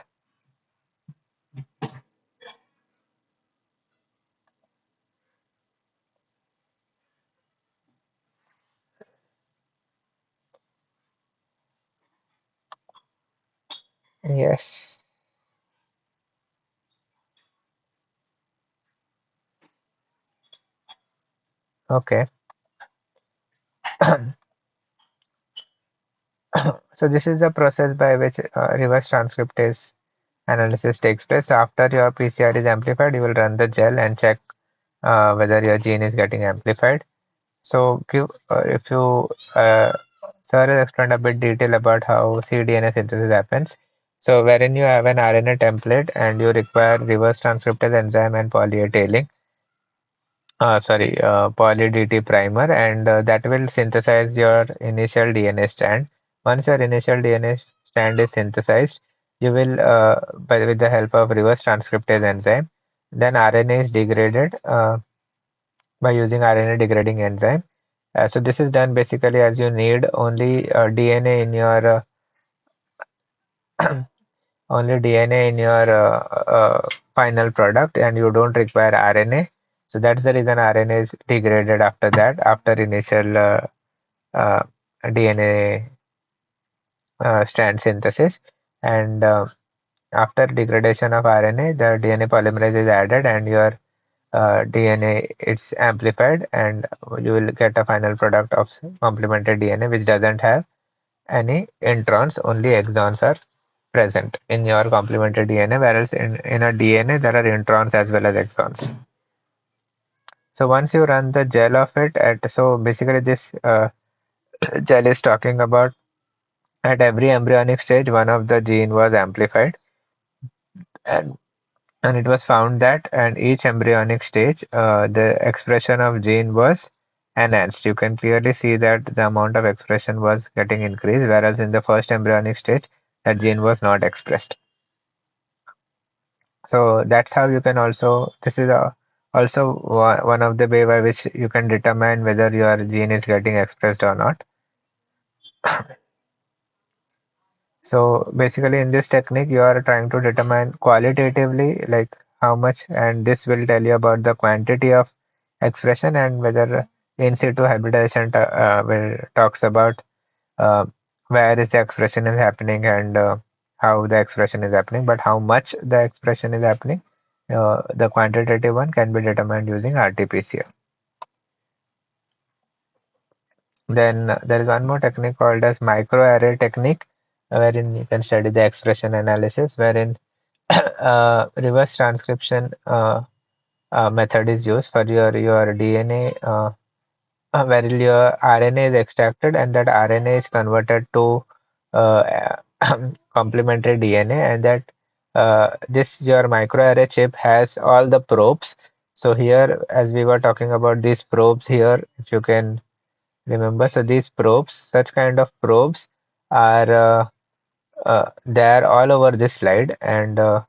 [SPEAKER 1] Yes. Okay. So this is the process by which reverse transcriptase analysis takes place. After your PCR is amplified, you will run the gel and check whether your gene is getting amplified. So if you sir has explained a bit detail about how cDNA synthesis happens. So wherein you have an RNA template and you require reverse transcriptase enzyme and poly-A tailing, poly-DT primer, and that will synthesize your initial DNA strand. Once your initial DNA strand is synthesized, you will, with the help of reverse transcriptase enzyme, then RNA is degraded by using RNA degrading enzyme. So this is done basically as you need only DNA in your only DNA in your final product, and you don't require RNA. So that's the reason RNA is degraded after that, after initial uh, DNA strand synthesis. And after degradation of RNA, the DNA polymerase is added, and your DNA it's amplified, and you will get a final product of complemented DNA which doesn't have any introns, only exons are present in your complemented DNA, whereas in a DNA there are introns as well as exons. So once you run the gel of it so basically this gel is talking about at every embryonic stage one of the gene was amplified, and and it was found that at each embryonic stage the expression of gene was enhanced. You can clearly see that the amount of expression was getting increased, whereas in the first embryonic stage that gene was not expressed. So that's how you can also, this is Also, one of the way by which you can determine whether your gene is getting expressed or not. So basically, in this technique, you are trying to determine qualitatively like how much, and this will tell you about the quantity of expression and whether in situ hybridization will talks about uh, where is the expression is happening and how the expression is happening, but how much the expression is happening, the quantitative one can be determined using RT-PCR. Then there is one more technique called as microarray technique, wherein you can study the expression analysis, wherein reverse transcription method is used for your DNA, where your RNA is extracted and that RNA is converted to uh, complementary DNA, and that this your microarray chip has all the probes. So here, as we were talking about these probes here, if you can remember, so these probes, such kind of probes are they are all over this slide and uh,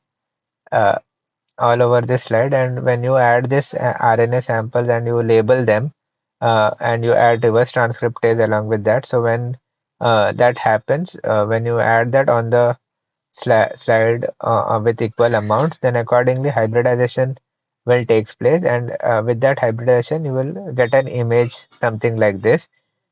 [SPEAKER 1] all over this slide. And when you add this RNA samples and you label them and you add reverse transcriptase along with that. So when that happens, when you add that on the slide with equal amounts, then accordingly hybridization will takes place, and with that hybridization you will get an image something like this.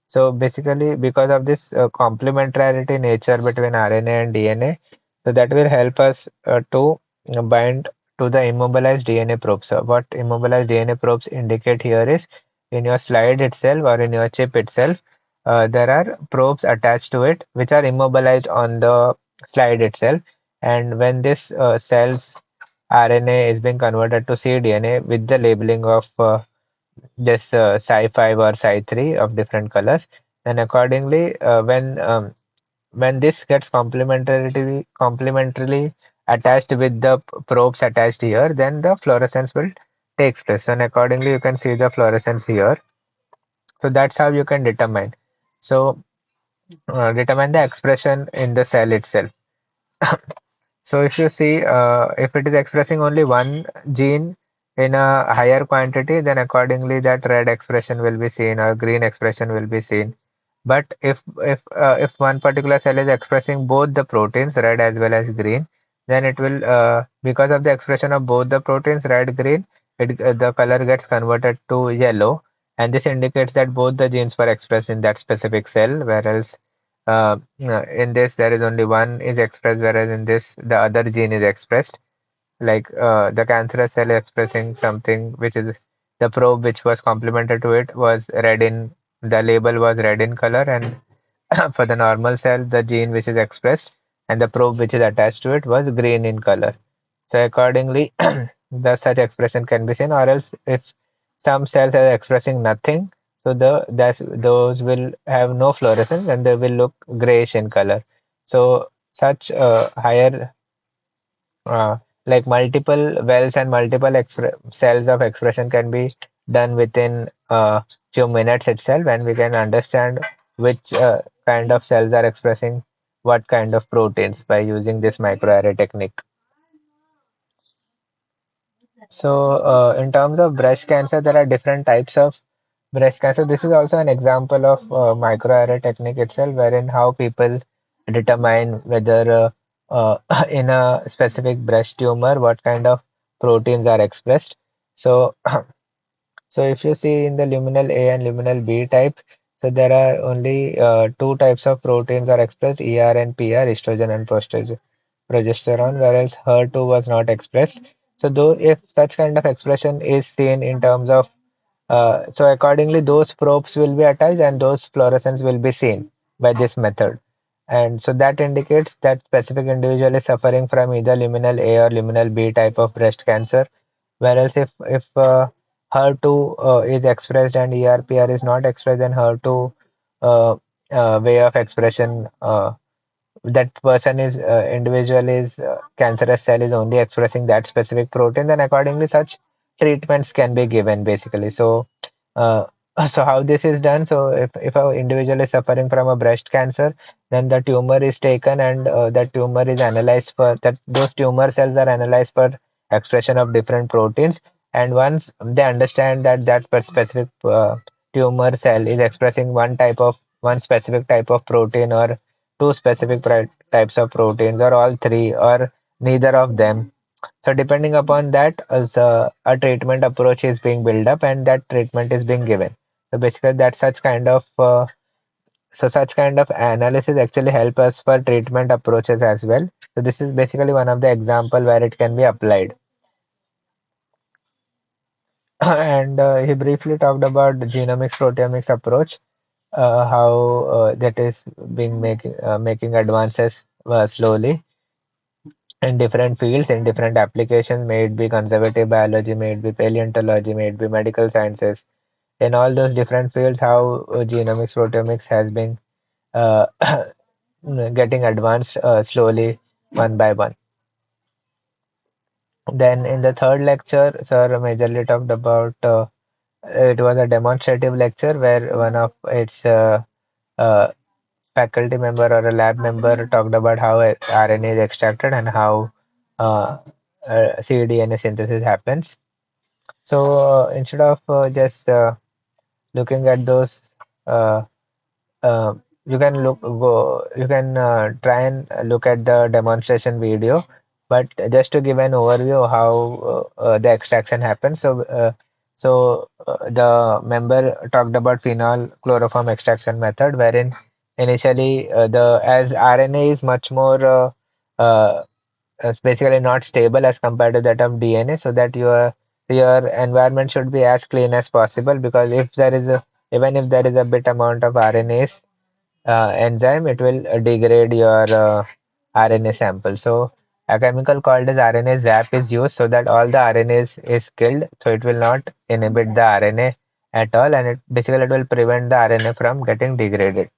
[SPEAKER 1] So basically, because of this complementarity nature between RNA and DNA, so that will help us to bind to the immobilized DNA probes. So what immobilized DNA probes indicate here is in your slide itself or in your chip itself, there are probes attached to it which are immobilized on the slide itself. And when this cell's RNA is being converted to cDNA with the labeling of this Psi5 or Psi3 of different colors, then accordingly, when this gets complementarily attached with the probes attached here, then the fluorescence will takes place. And accordingly, you can see the fluorescence here. So that's how you can determine. So determine the expression in the cell itself. So if you see, if it is expressing only one gene in a higher quantity, then accordingly that red expression will be seen or green expression will be seen. But if one particular cell is expressing both the proteins, red as well as green, then it will because of the expression of both the proteins, red, green, the color gets converted to yellow, and this indicates that both the genes were expressed in that specific cell, whereas in this there is only one is expressed, whereas in this the other gene is expressed. Like the cancerous cell expressing something which is the probe which was complemented to it was red in the label was red in color, and for the normal cell the gene which is expressed and the probe which is attached to it was green in color. So accordingly, the such expression can be seen, or else if some cells are expressing nothing, so those will have no fluorescence and they will look grayish in color. So such higher uh, like multiple wells and multiple cells of expression can be done within a few minutes itself, and we can understand which kind of cells are expressing what kind of proteins by using this microarray technique. So, in terms of breast cancer, there are different types of breast cancer. This is also an example of microarray technique itself, wherein how people determine whether in a specific breast tumor, what kind of proteins are expressed. So, so if you see in the luminal A and luminal B type, so there are only two types of proteins are expressed, ER and PR, estrogen and progesterone, whereas HER2 was not expressed. So though if such kind of expression is seen in terms of so accordingly those probes will be attached and those fluorescence will be seen by this method. And so that indicates that specific individual is suffering from either luminal A or luminal B type of breast cancer. Whereas if HER2 is expressed and ERPR is not expressed, then HER2 uh, way of expression that person is individual is cancerous cell is only expressing that specific protein, then accordingly such treatments can be given basically. So uh, so how this is done, so if an individual is suffering from a breast cancer, then the tumor is taken and that tumor is analyzed for that those tumor cells are analyzed for expression of different proteins, And once they understand that specific tumor cell is expressing one specific type of protein, or two specific types of proteins, or all three, or neither of them. So depending upon that, a treatment approach is being built up, and that treatment is being given. So basically, that such kind of analysis actually help us for treatment approaches as well. So this is basically one of the example where it can be applied. And he briefly talked about the genomics proteomics approach, how that is being making advances slowly in different fields, in different applications, may it be conservative biology, may it be paleontology, may it be medical sciences. In all those different fields, how genomics proteomics has been uh, getting advanced slowly, one by one. Then in the third lecture, sir majorly talked about it was a demonstrative lecture where one of its uh, faculty member or a lab member talked about how RNA is extracted and how uh, cDNA synthesis happens. So instead of just looking at those uh, uh, you can try and look at the demonstration video, but just to give an overview how the extraction happens. The member talked about phenol chloroform extraction method, wherein initially the as RNA is much more basically not stable as compared to that of DNA, so that your environment should be as clean as possible, because if there is a even if there is a bit amount of RNAs enzyme, it will degrade your RNA sample. So a chemical called as RNA zap is used so that all the RNAs is killed, so it will not inhibit the RNA at all, and it will prevent the RNA from getting degraded.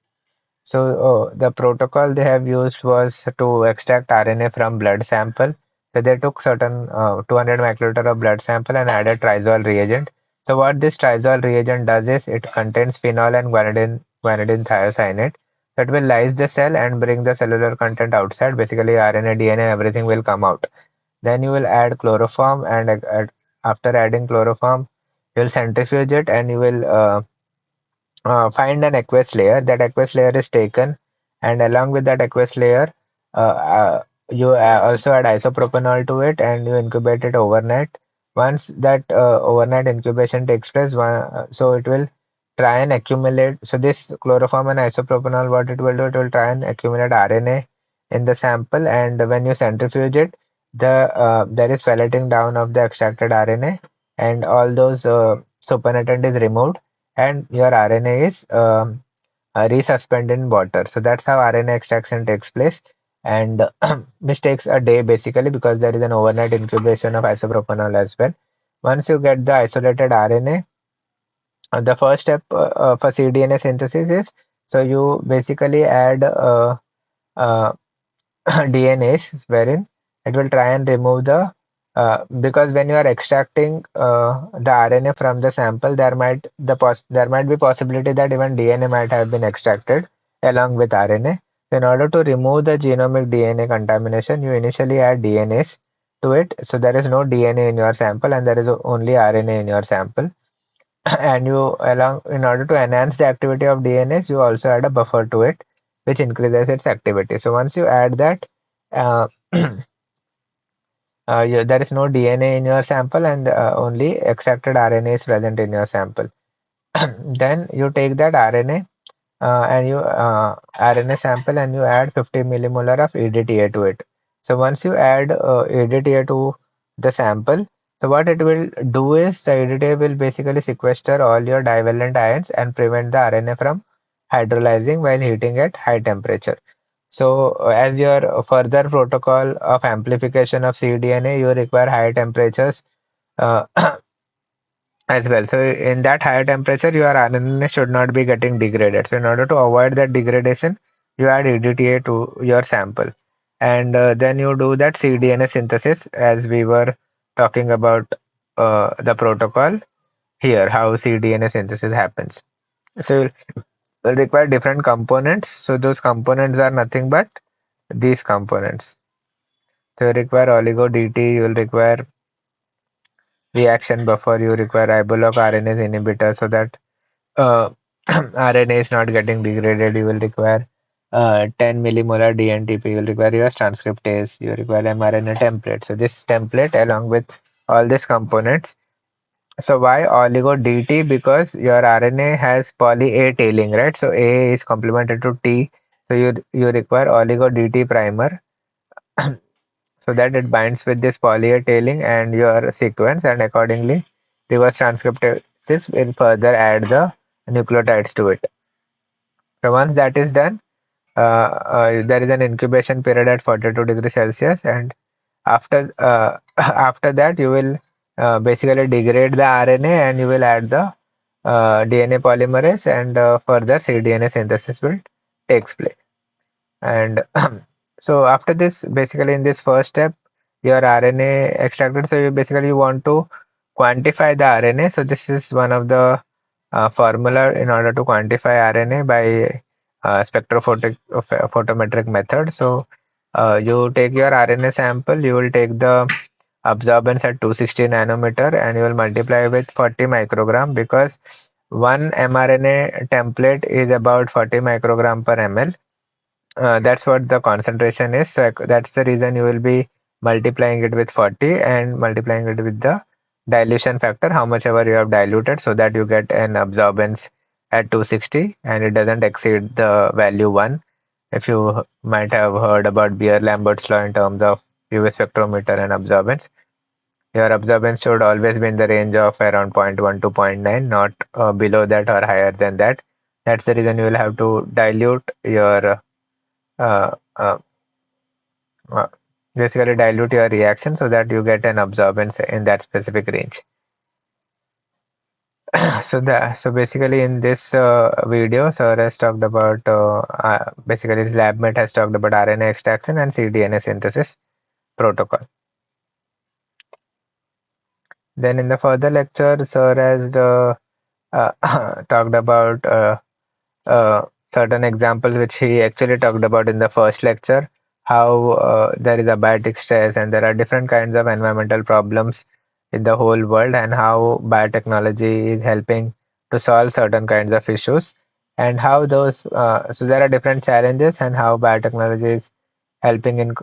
[SPEAKER 1] So the protocol they have used was to extract RNA from blood sample. So they took certain 200 microliter of blood sample and added triazole reagent. So what this triazole reagent does is it contains phenol and guanidine thiocyanate that will lyse the cell and bring the cellular content outside. Basically, RNA, DNA, everything will come out. Then you will add chloroform, and after adding chloroform, you'll centrifuge it, and you will find an aqueous layer. That aqueous layer is taken, and along with that aqueous layer, you also add isopropanol to it, and you incubate it overnight. Once that overnight incubation takes place, so it will try and accumulate. So this chloroform and isopropanol, what it will try and accumulate RNA in the sample, and when you centrifuge it, there is pelleting down of the extracted RNA, and all those supernatant is removed, and your RNA is resuspended in water. So that's how RNA extraction takes place, and which takes a day basically, because there is an overnight incubation of isopropanol as well. Once you get the isolated RNA, the first step for cDNA synthesis is, so you basically add uh, DNAs, wherein it will try and remove the because when you are extracting the RNA from the sample, there might be possibility that even DNA might have been extracted along with RNA. In order to remove the genomic DNA contamination, you initially add DNAs to it, so there is no DNA in your sample and there is only RNA in your sample. And you along in order to enhance the activity of DNAs, you also add a buffer to it, which increases its activity. So once you add that, uh, there is no DNA in your sample, and only extracted RNA is present in your sample. Then you take that RNA and you RNA sample, and you add 50 millimolar of EDTA to it. So once you add EDTA to the sample, so what it will do is the EDTA will basically sequester all your divalent ions and prevent the RNA from hydrolyzing while heating at high temperature. So as your further protocol of amplification of cDNA, you require higher temperatures uh, as well. So in that higher temperature, your RNA should not be getting degraded. So in order to avoid that degradation, you add EDTA to your sample, and then you do that cDNA synthesis as we were talking about the protocol here, how cDNA synthesis happens. So you'll require different components. So those components are nothing but these components. So you require oligo DT, you will require reaction buffer, you require iblock RNase inhibitor so that RNA is not getting degraded. You will require 10 millimolar DNTP. You will require US transcriptase. You require mRNA template. So this template along with all these components. So why oligo DT? Because your RNA has poly A tailing, right? So A is complemented to T. So you require oligo DT primer so that it binds with this poly A tailing and your sequence, and accordingly reverse transcriptase will further add the nucleotides to it. So once that is done, there is an incubation period at 42 degrees Celsius, and after after that you will basically degrade the RNA and you will add the DNA polymerase, and further cDNA synthesis will takes place. And so after this, basically in this first step, your RNA extracted. So you basically want to quantify the RNA. So this is one of the formula in order to quantify RNA by photometric method. So you take your RNA sample, you will take the absorbance at 260 nanometer and you will multiply with 40 microgram, because one mRNA template is about 40 microgram per ml. That's what the concentration is. So that's the reason you will be multiplying it with 40 and multiplying it with the dilution factor, how much ever you have diluted, so that you get an absorbance at 260 and it doesn't exceed the value 1. If you might have heard about Beer-Lambert's law in terms of UV spectrometer and absorbance, your absorbance should always be in the range of around zero point 0.1 to zero point 0.9, not below that or higher than that. That's the reason you will have to dilute your uh, uh, uh, basically dilute your reaction so that you get an absorbance in that specific range. So basically in this video, sir has talked about basically his lab mate has talked about RNA extraction and cDNA synthesis protocol. Then in the further lecture, sir has talked about certain examples which he actually talked about in the first lecture, how there is abiotic stress and there are different kinds of environmental problems in the whole world, and how biotechnology is helping to solve certain kinds of issues, and how those so there are different challenges and how biotechnology is helping in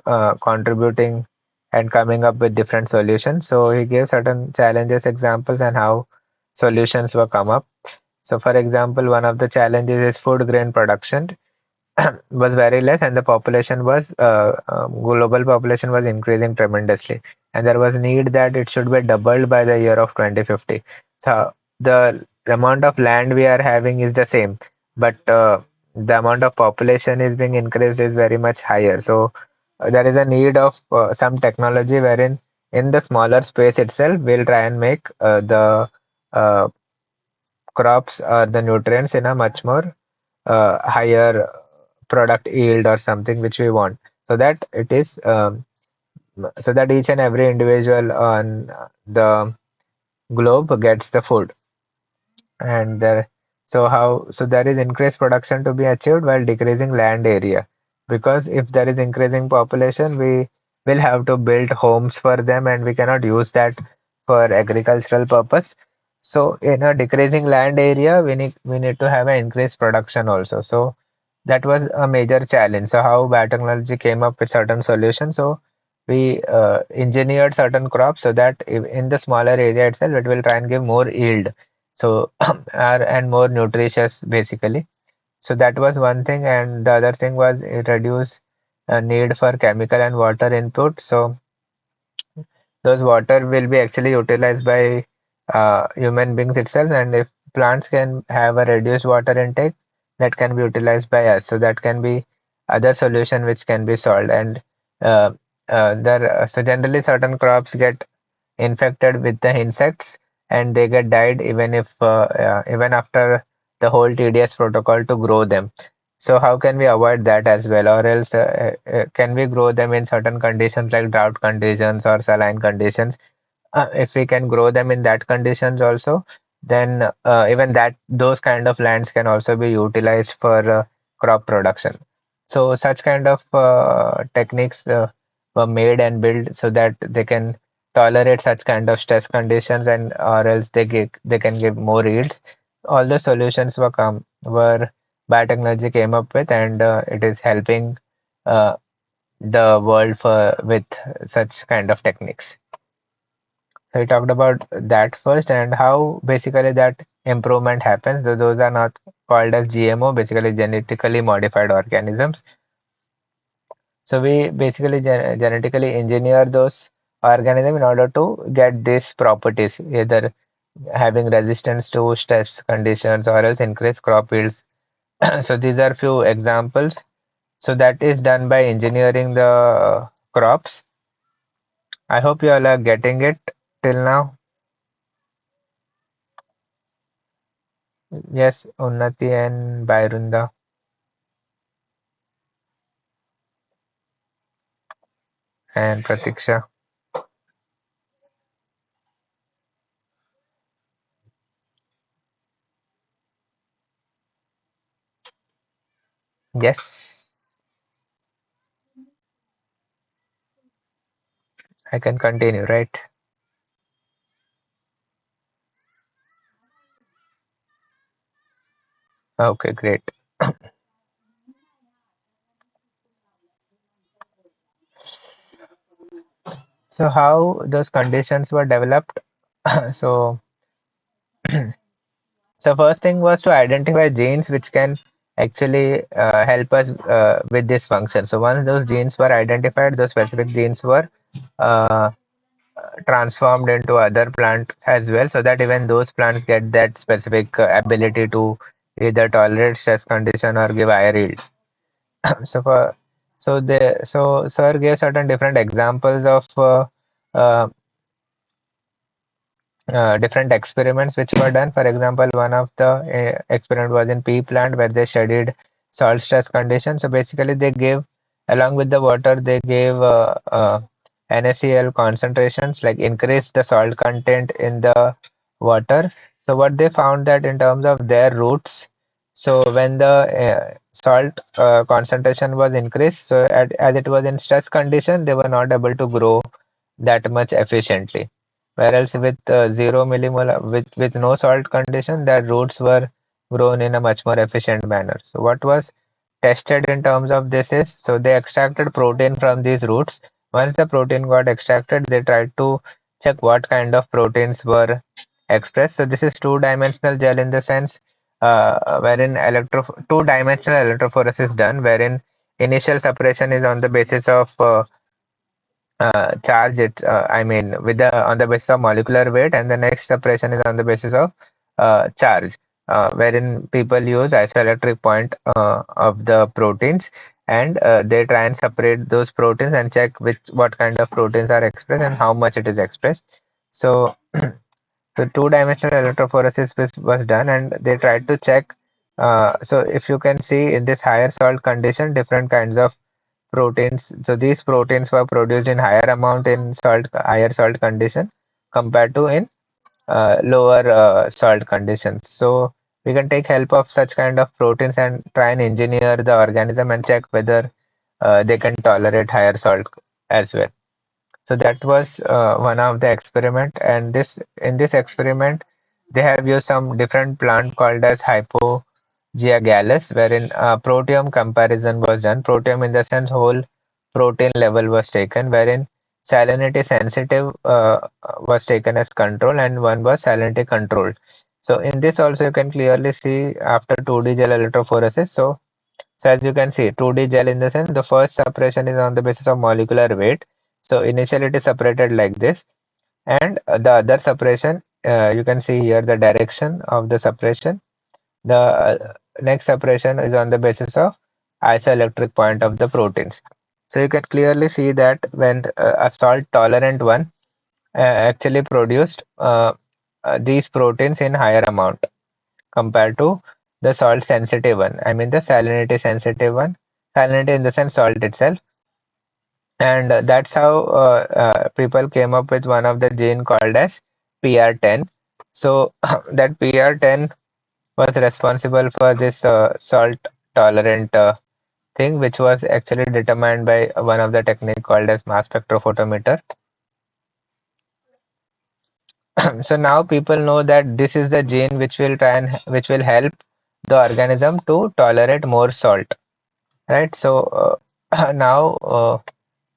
[SPEAKER 1] contributing and coming up with different solutions. So he gave certain challenges examples and how solutions were come up. So for example, one of the challenges is food grain production was very less, and the population was global population was increasing tremendously, and there was need that it should be doubled by the year of 2050. So the amount of land we are having is the same, but the amount of population is being increased is very much higher. So there is a need of some technology wherein in the smaller space itself we'll try and make the uh, crops or the nutrients in a much more higher product yield or something which we want, so that it is so that each and every individual on the globe gets the food. And there, so there is increased production to be achieved while decreasing land area, because if there is increasing population, we will have to build homes for them and we cannot use that for agricultural purpose. So in a decreasing land area, we need to have an increased production also. So that was a major challenge. So how biotechnology came up with certain solutions. So we engineered certain crops so that in the smaller area itself, it will try and give more yield. So are and more nutritious basically. So that was one thing, and the other thing was it reduced need for chemical and water input. So those water will be actually utilized by human beings itself, and if plants can have a reduced water intake, that can be utilized by us. So that can be other solution which can be solved. And uh, so generally certain crops get infected with the insects and they get died even if even after the whole TDS protocol to grow them. So how can we avoid that as well, or else can we grow them in certain conditions like drought conditions or saline conditions? If we can grow them in that conditions also, then even that those kind of lands can also be utilized for crop production. So such kind of techniques were made and built so that they can tolerate such kind of stress conditions, and or else they can give more yields. All the solutions were biotechnology came up with, and it is helping uh, the world for with such kind of techniques. So we talked about that first and how basically that improvement happens. So those are not called as GMO, basically genetically modified organisms. So we basically genetically engineer those organisms in order to get these properties, either having resistance to stress conditions or else increase crop yields. So these are few examples. So that is done by engineering the crops. I hope you all are getting it till now. Yes, Unnati and Bairunda and Pratiksha. Yes, I can continue, right? Okay, great. So how those conditions were developed? So, so first thing was to identify genes which can actually help us with this function. So once those genes were identified, those specific genes were uh, transformed into other plants as well, so that even those plants get that specific ability to either tolerate stress condition or give higher yield. So for so sir gave certain different examples of uh, different experiments which were done. For example, one of the experiment was in pea plant where they studied salt stress conditions. So basically, they gave along with the water, they gave NaCl concentrations, like increase the salt content in the water. So what they found that in terms of their roots, so when the salt concentration was increased, so as it was in stress condition, they were not able to grow that much efficiently. Whereas with zero millimolar, with no salt condition, their roots were grown in a much more efficient manner. So what was tested in terms of this is, so they extracted protein from these roots. Once the protein got extracted, they tried to check what kind of proteins were expressed. So this is two-dimensional gel in the sense wherein two-dimensional electrophoresis is done, wherein initial separation is on the basis of charge it I mean with the on the basis of molecular weight, and the next separation is on the basis of charge, wherein people use isoelectric point of the proteins, and they try and separate those proteins and check which what kind of proteins are expressed and how much it is expressed. So the two-dimensional electrophoresis was done, and they tried to check. So if you can see in this higher salt condition, different kinds of proteins. So these proteins were produced in higher amount in higher salt condition compared to in lower salt conditions. So we can take help of such kind of proteins and try and engineer the organism and check whether they can tolerate higher salt as well. So that was one of the experiment, and this in this experiment they have used some different plant called as Hypogaea gallus, wherein proteome comparison was done. Proteome in the sense whole protein level was taken, wherein salinity sensitive was taken as control and one was salinity controlled. So in this also you can clearly see after 2D gel electrophoresis. So as you can see, 2D gel in the sense the first separation is on the basis of molecular weight. So initially it is separated like this, and the other separation, you can see here the direction of the separation. The next separation is on the basis of isoelectric point of the proteins. So you can clearly see that when a salt tolerant one actually produced these proteins in higher amount compared to the salt sensitive one. I mean the salinity sensitive one. Salinity in the sense salt itself. And that's how people came up with one of the gene called as PR10. So that PR10 was responsible for this salt tolerant thing, which was actually determined by one of the technique called as mass spectrophotometer. So now people know that this is the gene which will which will help the organism to tolerate more salt, right? So now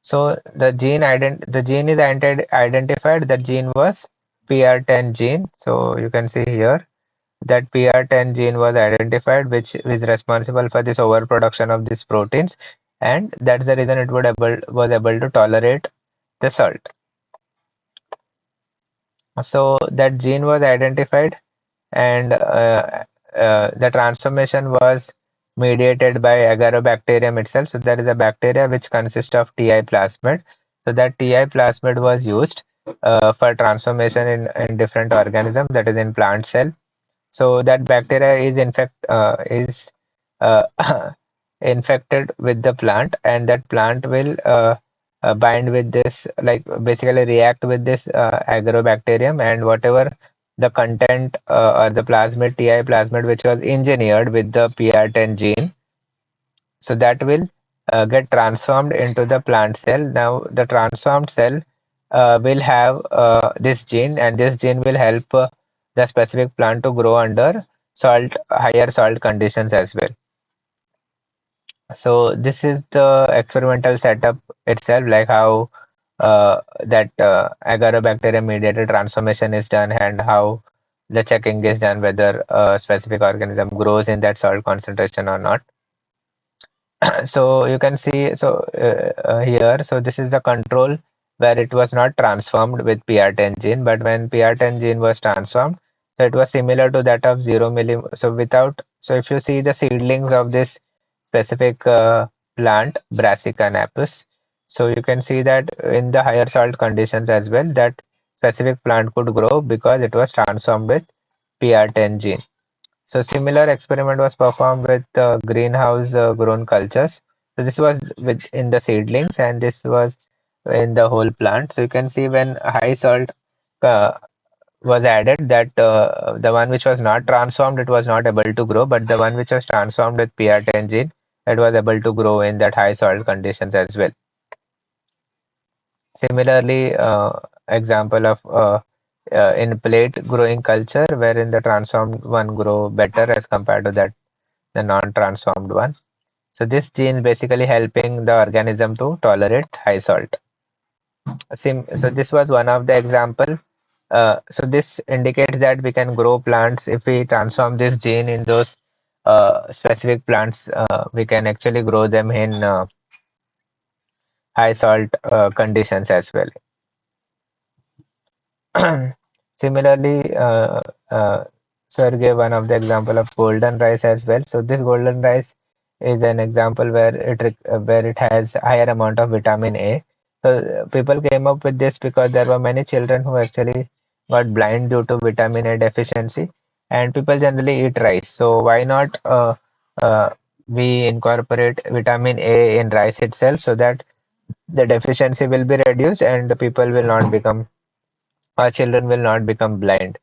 [SPEAKER 1] so the gene is identified. The gene was PR10 gene. So you can see here that PR10 gene was identified, which is responsible for this overproduction of these proteins, and that's the reason it was able to tolerate the salt. So that gene was identified, and the transformation was mediated by agarobacterium itself. So there is a bacteria which consists of Ti plasmid. So that Ti plasmid was used for transformation in different organisms, that is in plant cell. So that bacteria is uh, infected with the plant, and that plant will bind with this, like basically react with this agrobacterium, and whatever the content or the plasmid, Ti plasmid, which was engineered with the PR10 gene, so that will get transformed into the plant cell. Now the transformed cell will have this gene, and this gene will help the specific plant to grow under higher salt conditions as well. So this is the experimental setup itself, like how that agarobacterium mediated transformation is done, and how the checking is done whether a specific organism grows in that salt concentration or not. So you can see, here, so this is the control where it was not transformed with PR10 gene, but when PR10 gene was transformed, so it was similar to that of 0 millim. So if you see the seedlings of this specific plant, Brassica napus, so you can see that in the higher salt conditions as well, that specific plant could grow because it was transformed with PR10 gene. So similar experiment was performed with greenhouse grown cultures. So this was in the seedlings, and this was in the whole plant. So you can see when high salt uh, was added, that the one which was not transformed, it was not able to grow, but the one which was transformed with PR10 gene, it was able to grow in that high salt conditions as well. Similarly, example of in plate growing culture, wherein the transformed one grow better as compared to that the non-transformed one. So this gene basically helping the organism to tolerate high salt. So this was one of the example. So this indicates that we can grow plants if we transform this gene in those specific plants. We can actually grow them in high salt conditions as well. Similarly, Sir gave one of the example of golden rice as well. So this golden rice is an example where where it has higher amount of vitamin A. So people came up with this because there were many children who actually got blind due to vitamin A deficiency, and people generally eat rice. So why not uh, we incorporate vitamin A in rice itself, so that the deficiency will be reduced and the people will not become our children will not become blind.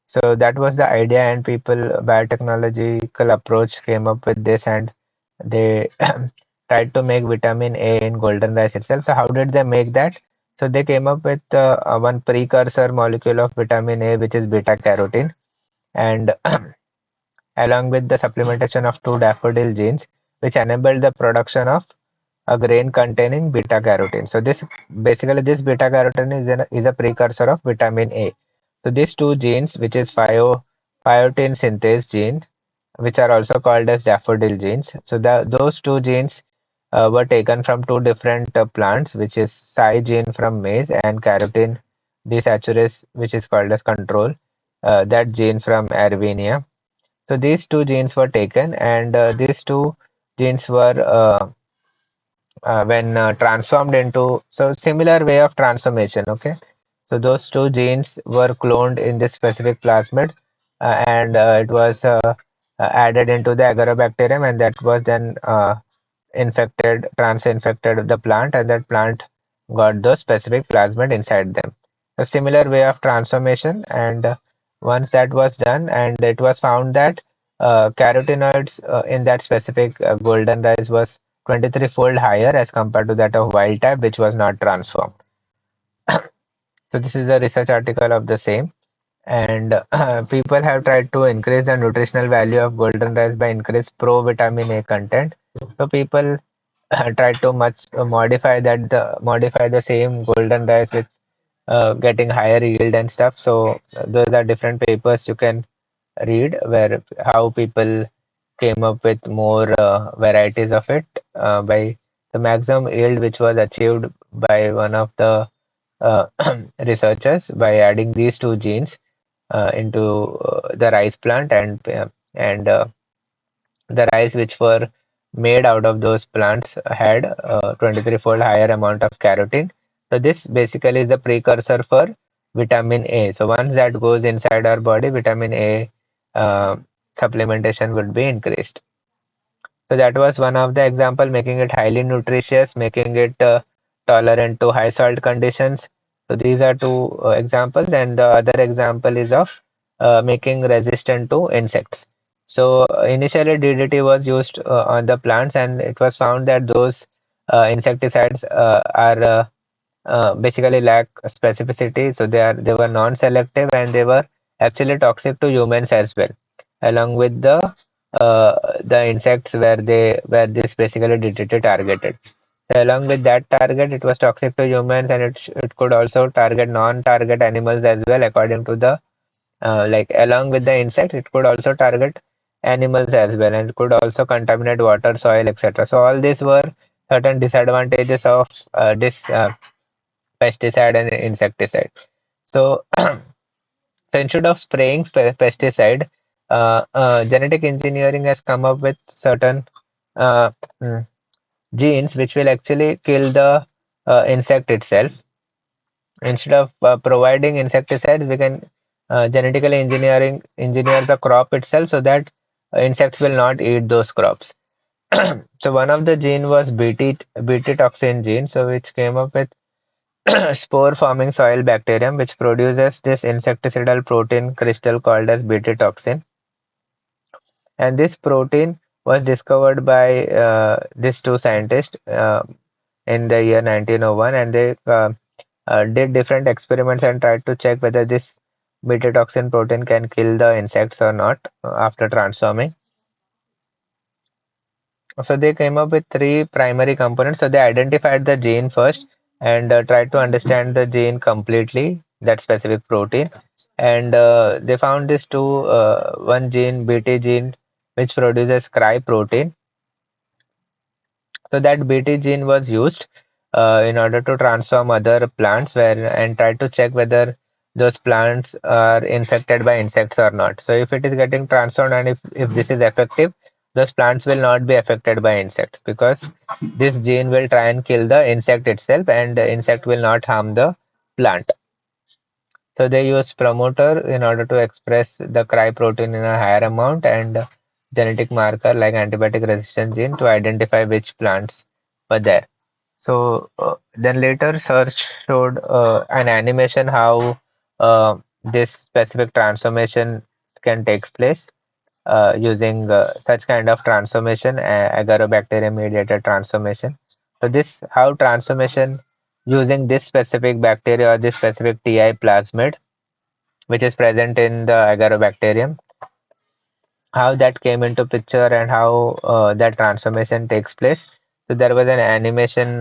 [SPEAKER 1] So that was the idea, and people biotechnological approach came up with this, and they tried to make vitamin A in golden rice itself. So how did they make that? So they came up with one precursor molecule of vitamin A, which is beta carotene, and along with the supplementation of two daffodil genes, which enabled the production of a grain containing beta carotene. So this beta carotene is a precursor of vitamin A. So these two genes, which is biotin synthase gene, which are also called as daffodil genes. So those two genes were taken from two different plants, which is Sai gene from maize and carotene desaturase, which is called as control, that gene from Arvenia. So these two genes were taken, and these two genes were when transformed into, so similar way of transformation. Okay, so those two genes were cloned in this specific plasmid, and it was added into the agarobacterium, and that was then trans-infected the plant, and that plant got those specific plasmid inside them. A similar way of transformation, and once that was done, and it was found that carotenoids in that specific golden rice was 23-fold higher as compared to that of wild type, which was not transformed. So this is a research article of the same. And people have tried to increase the nutritional value of golden rice by increase pro vitamin A content. So people try to much modify the same golden rice with getting higher yield and stuff. So those are different papers you can read where how people came up with more varieties of it by the maximum yield which was achieved by one of the uh, researchers by adding these two genes into the rice plant, and the rice which were made out of those plants had 23-fold higher amount of carotene. So this basically is a precursor for vitamin A. So once that goes inside our body, vitamin A uh, supplementation would be increased. So that was one of the example, making it highly nutritious, making it tolerant to high salt conditions. So these are two examples, and the other example is of making resistant to insects. So initially DDT was used on the plants, and it was found that those insecticides are basically lack specificity. So they were non-selective, and they were actually toxic to humans as well, along with the insects where this basically DDT targeted. So along with that target, it was toxic to humans, and it could also target non-target animals as well, according to the like along with the insects, it could also target animals as well, and could also contaminate water, soil, etc. So all these were certain disadvantages of this pesticide and insecticide. So, so instead of spraying pesticide, genetic engineering has come up with certain uh, mm, genes which will actually kill the insect itself. Instead of providing insecticides, we can genetically engineer the crop itself so that insects will not eat those crops. So one of the gene was BT toxin gene, so which came up with spore-forming soil bacterium, which produces this insecticidal protein crystal called as BT toxin. And this protein was discovered by these two scientists in the year 1901, and they did different experiments and tried to check whether this beta toxin protein can kill the insects or not after transforming. So they came up with three primary components. So they identified the gene first and tried to understand the gene completely, that specific protein. And they found this one gene, BT gene, which produces cry protein. So that BT gene was used in order to transform other plants and try to check whether those plants are infected by insects or not. So if it is getting transformed and if this is effective, those plants will not be affected by insects because this gene will try and kill the insect itself, and the insect will not harm the plant. So they use promoter in order to express the cry protein in a higher amount, and genetic marker like antibiotic resistant gene to identify which plants were there. So then later search showed an animation how this specific transformation can take place using such kind of transformation, agarobacterium mediated transformation. So this how transformation using this specific bacteria or this specific TI plasmid which is present in the agarobacterium, how that came into picture and how that transformation takes place. So there was an animation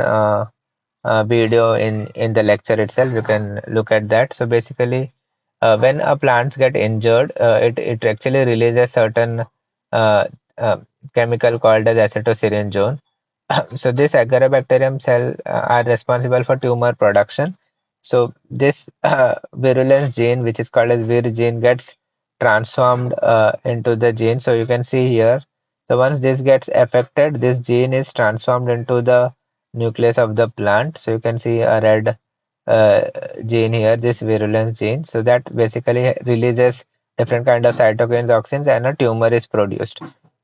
[SPEAKER 1] video in the lecture itself. You can look at that. So basically, when a plants get injured, it actually releases certain uh, uh, chemical called as acetylserine. So this agarobacterium cell are responsible for tumor production. So this virulence gene, which is called as vir gene, gets transformed into the gene. So you can see here. So once this gets affected, this gene is transformed into the nucleus of the plant. So you can see a red uh, gene here, this virulence gene. So that basically releases different kind of cytokines, auxins, and a tumor is produced.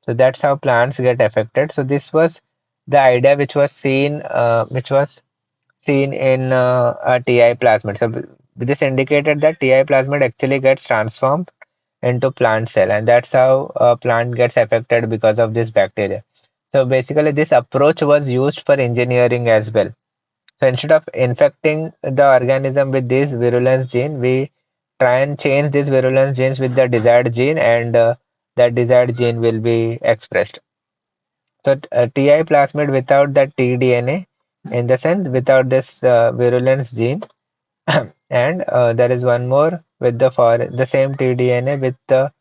[SPEAKER 1] So that's how plants get affected. So this was the idea which was seen in a TI plasmid. So this indicated that TI plasmid actually gets transformed into plant cell, and that's how a plant gets affected because of this bacteria. So basically, this approach was used for engineering as well. So instead of infecting the organism with this virulence gene, we try and change these virulence genes with the desired gene, and that desired gene will be expressed. So TI plasmid without the tDNA, in the sense without this virulence gene, and there is one more with the same tDNA with the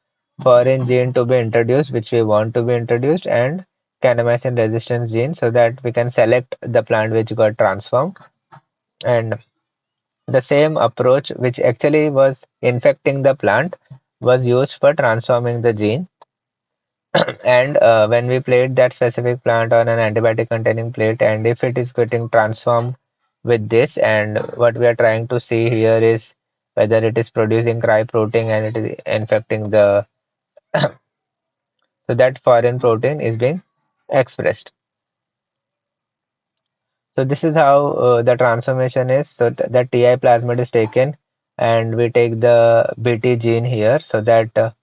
[SPEAKER 1] foreign gene to be introduced, which we want to be introduced, and kanamycin resistance gene, so that we can select the plant which got transformed. And the same approach, which actually was infecting the plant, was used for transforming the gene. And when we plate that specific plant on an antibiotic containing plate, and if it is getting transformed with this, and what we are trying to see here is whether it is producing cry protein and it is infecting the so that foreign protein is being expressed. So this is how the transformation is. So the TI plasmid is taken, and we take the BT gene here so that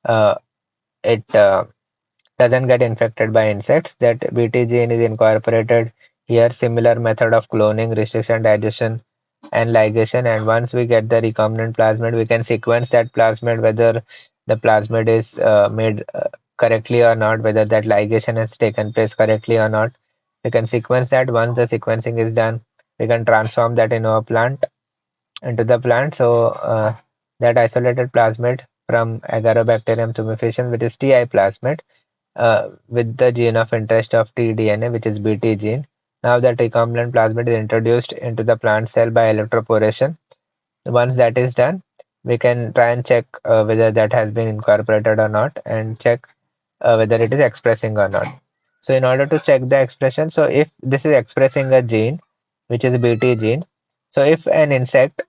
[SPEAKER 1] uh, it doesn't get infected by insects. That BT gene is incorporated here. Similar method of cloning, restriction, digestion, and ligation. And once we get the recombinant plasmid, we can sequence that plasmid, whether the plasmid is made correctly or not, whether that ligation has taken place correctly or not. We can sequence that. Once the sequencing is done, we can transform that into the plant. So that isolated plasmid from Agarobacterium tumefaciens, which is TI plasmid, with the gene of interest of tDNA, which is BT gene. Now that recombinant plasmid is introduced into the plant cell by electroporation. Once that is done, we can try and check whether that has been incorporated or not, and check whether it is expressing or not. So in order to check the expression, so if this is expressing a gene, which is BT gene, so if an insect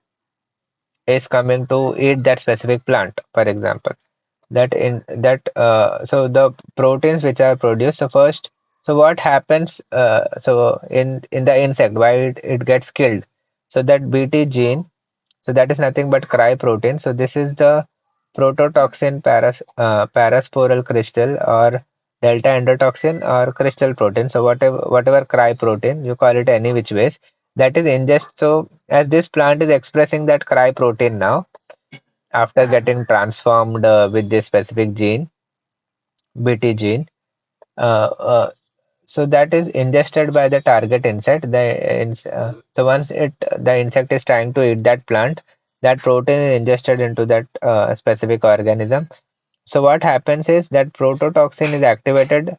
[SPEAKER 1] is coming to eat that specific plant, for example, so the proteins which are produced, so first, so what happens, so in the insect, why it gets killed, so that BT gene, so that is nothing but cry protein. So this is the prototoxin parasporal crystal, or delta endotoxin, or crystal protein. So whatever cry protein, you call it any which ways, that is ingest. So as this plant is expressing that cry protein now, after getting transformed with this specific gene, BT gene, uh, uh, so that is ingested by the target insect. So once the insect is trying to eat that plant, that protein is ingested into that specific organism. So what happens is that prototoxin is activated.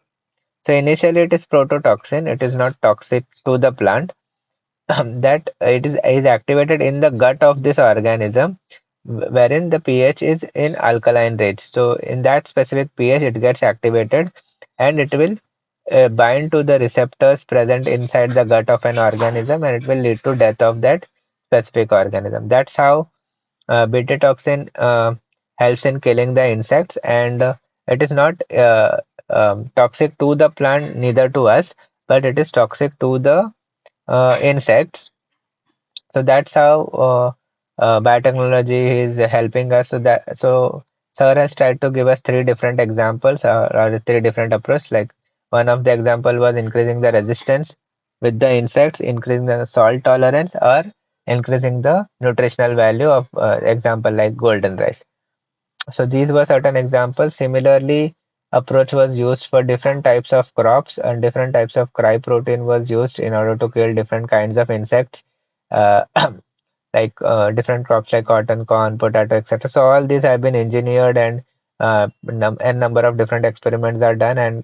[SPEAKER 1] So initially it is prototoxin, it is not toxic to the plant. That is activated in the gut of this organism, wherein the pH is in alkaline range. So in that specific pH, it gets activated, and it will bind to the receptors present inside the gut of an organism, and it will lead to death of that specific organism. That's how beta toxin helps in killing the insects, and it is not toxic to the plant, neither to us, but it is toxic to the insects. So that's how biotechnology is helping us. So Sir has tried to give us three different examples, or three different approaches. Like one of the example was increasing the resistance with the insects, increasing the salt tolerance, or increasing the nutritional value of example like golden rice. So these were certain examples. Similarly, approach was used for different types of crops, and different types of cry protein was used in order to kill different kinds of insects. Uh, like different crops like cotton, corn, potato, etc. So all these have been engineered, and n number of different experiments are done, and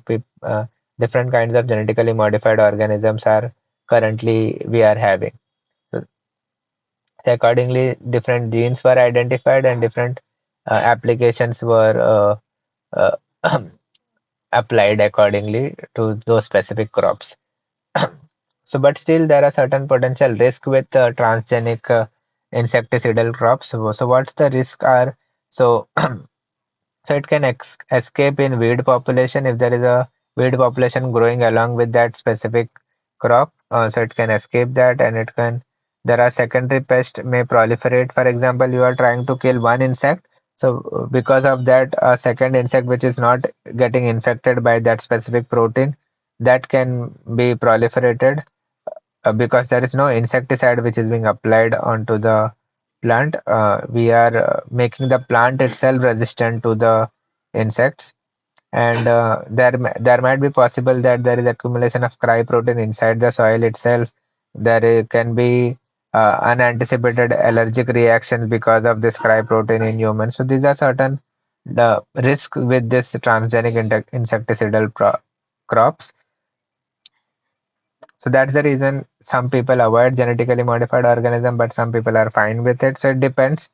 [SPEAKER 1] different kinds of genetically modified organisms are currently we are having. So accordingly, different genes were identified, and different applications were uh, applied accordingly to those specific crops. So, but still there are certain potential risk with transgenic insecticidal crops. So what's the risk are? So, so it can escape in weed population if there is a weed population growing along with that specific crop. So it can escape that, and it can. There are secondary pests may proliferate. For example, you are trying to kill one insect. So because of that, a second insect which is not getting infected by that specific protein, that can be proliferated because there is no insecticide which is being applied onto the plant, we are making the plant itself resistant to the insects. And there might be possible that there is accumulation of cry protein inside the soil itself. Can be unanticipated allergic reactions because of this cry protein in humans. So these are certain the risks with this transgenic insecticidal crops. So that's the reason some people avoid genetically modified organism, but some people are fine with it. So it depends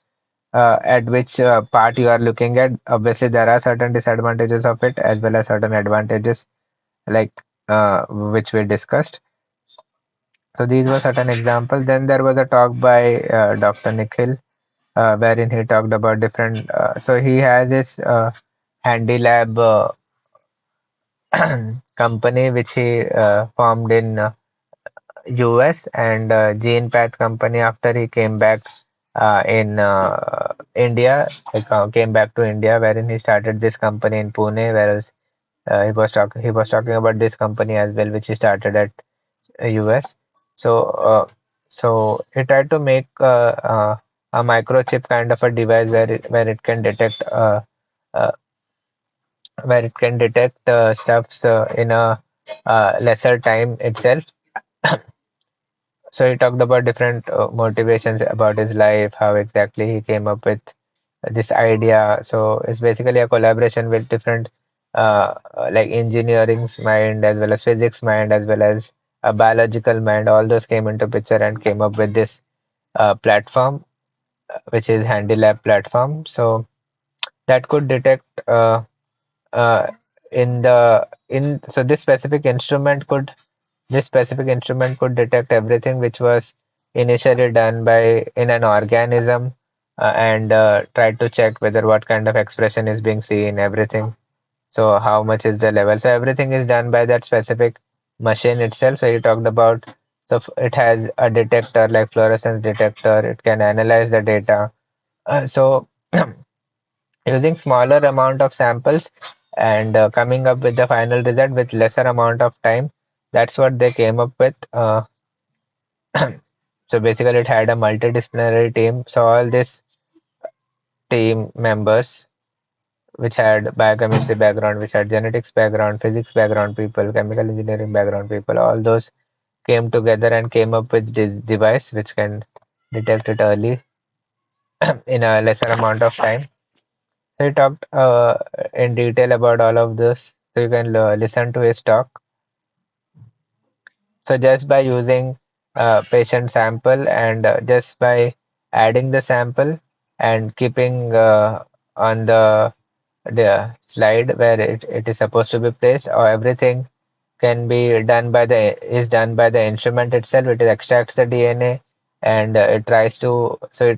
[SPEAKER 1] at which part you are looking at. Obviously, there are certain disadvantages of it as well as certain advantages, like which we discussed. So these were certain examples. Then there was a talk by Dr. Nikhil, wherein he talked about different. So he has this Handy Lab company which he formed in US, and Gene Path company after he came back in India, came back to India, wherein he started this company in Pune, whereas he was talking about this company as well, which he started at US. So he tried to make a microchip kind of a device where it can detect uh, stuffs in a lesser time itself. So he talked about different motivations about his life, how exactly he came up with this idea. So it's basically a collaboration with different like engineering's mind as well as physics mind as well as a biological mind. All those came into picture and came up with this platform, which is Handy Lab platform. So that could detect uh, in the in so this specific instrument could detect everything which was initially done by in an organism, and try to check whether what kind of expression is being seen, everything. So how much is the level? So everything is done by that specific machine itself. So you talked about, it has a detector like fluorescence detector. It can analyze the data. So using smaller amount of samples and coming up with the final result with lesser amount of time. That's what they came up with. So basically, it had a multidisciplinary team. So all these team members, which had biochemistry background, which had genetics background, physics background people, chemical engineering background people, all those came together and came up with this device which can detect it early in a lesser amount of time. So he talked in detail about all of this. So you can listen to his talk. So just by using patient sample and just by adding the sample and keeping on the slide where it is supposed to be placed, or everything can be done by the instrument itself. It extracts the DNA and it tries to so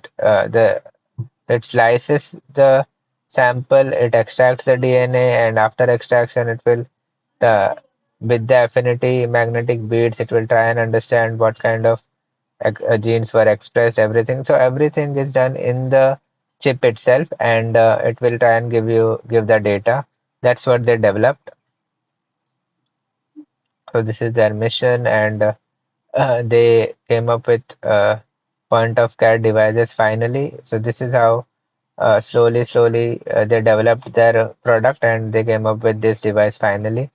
[SPEAKER 1] it slices the sample, it extracts the DNA, and after extraction, it will uh, with the affinity magnetic beads, it will try and understand what kind of genes were expressed, everything. So everything is done in the chip itself, and it will try and give the data. That's what they developed. So this is their mission, and they came up with point of care devices finally. So this is how slowly they developed their product and they came up with this device finally.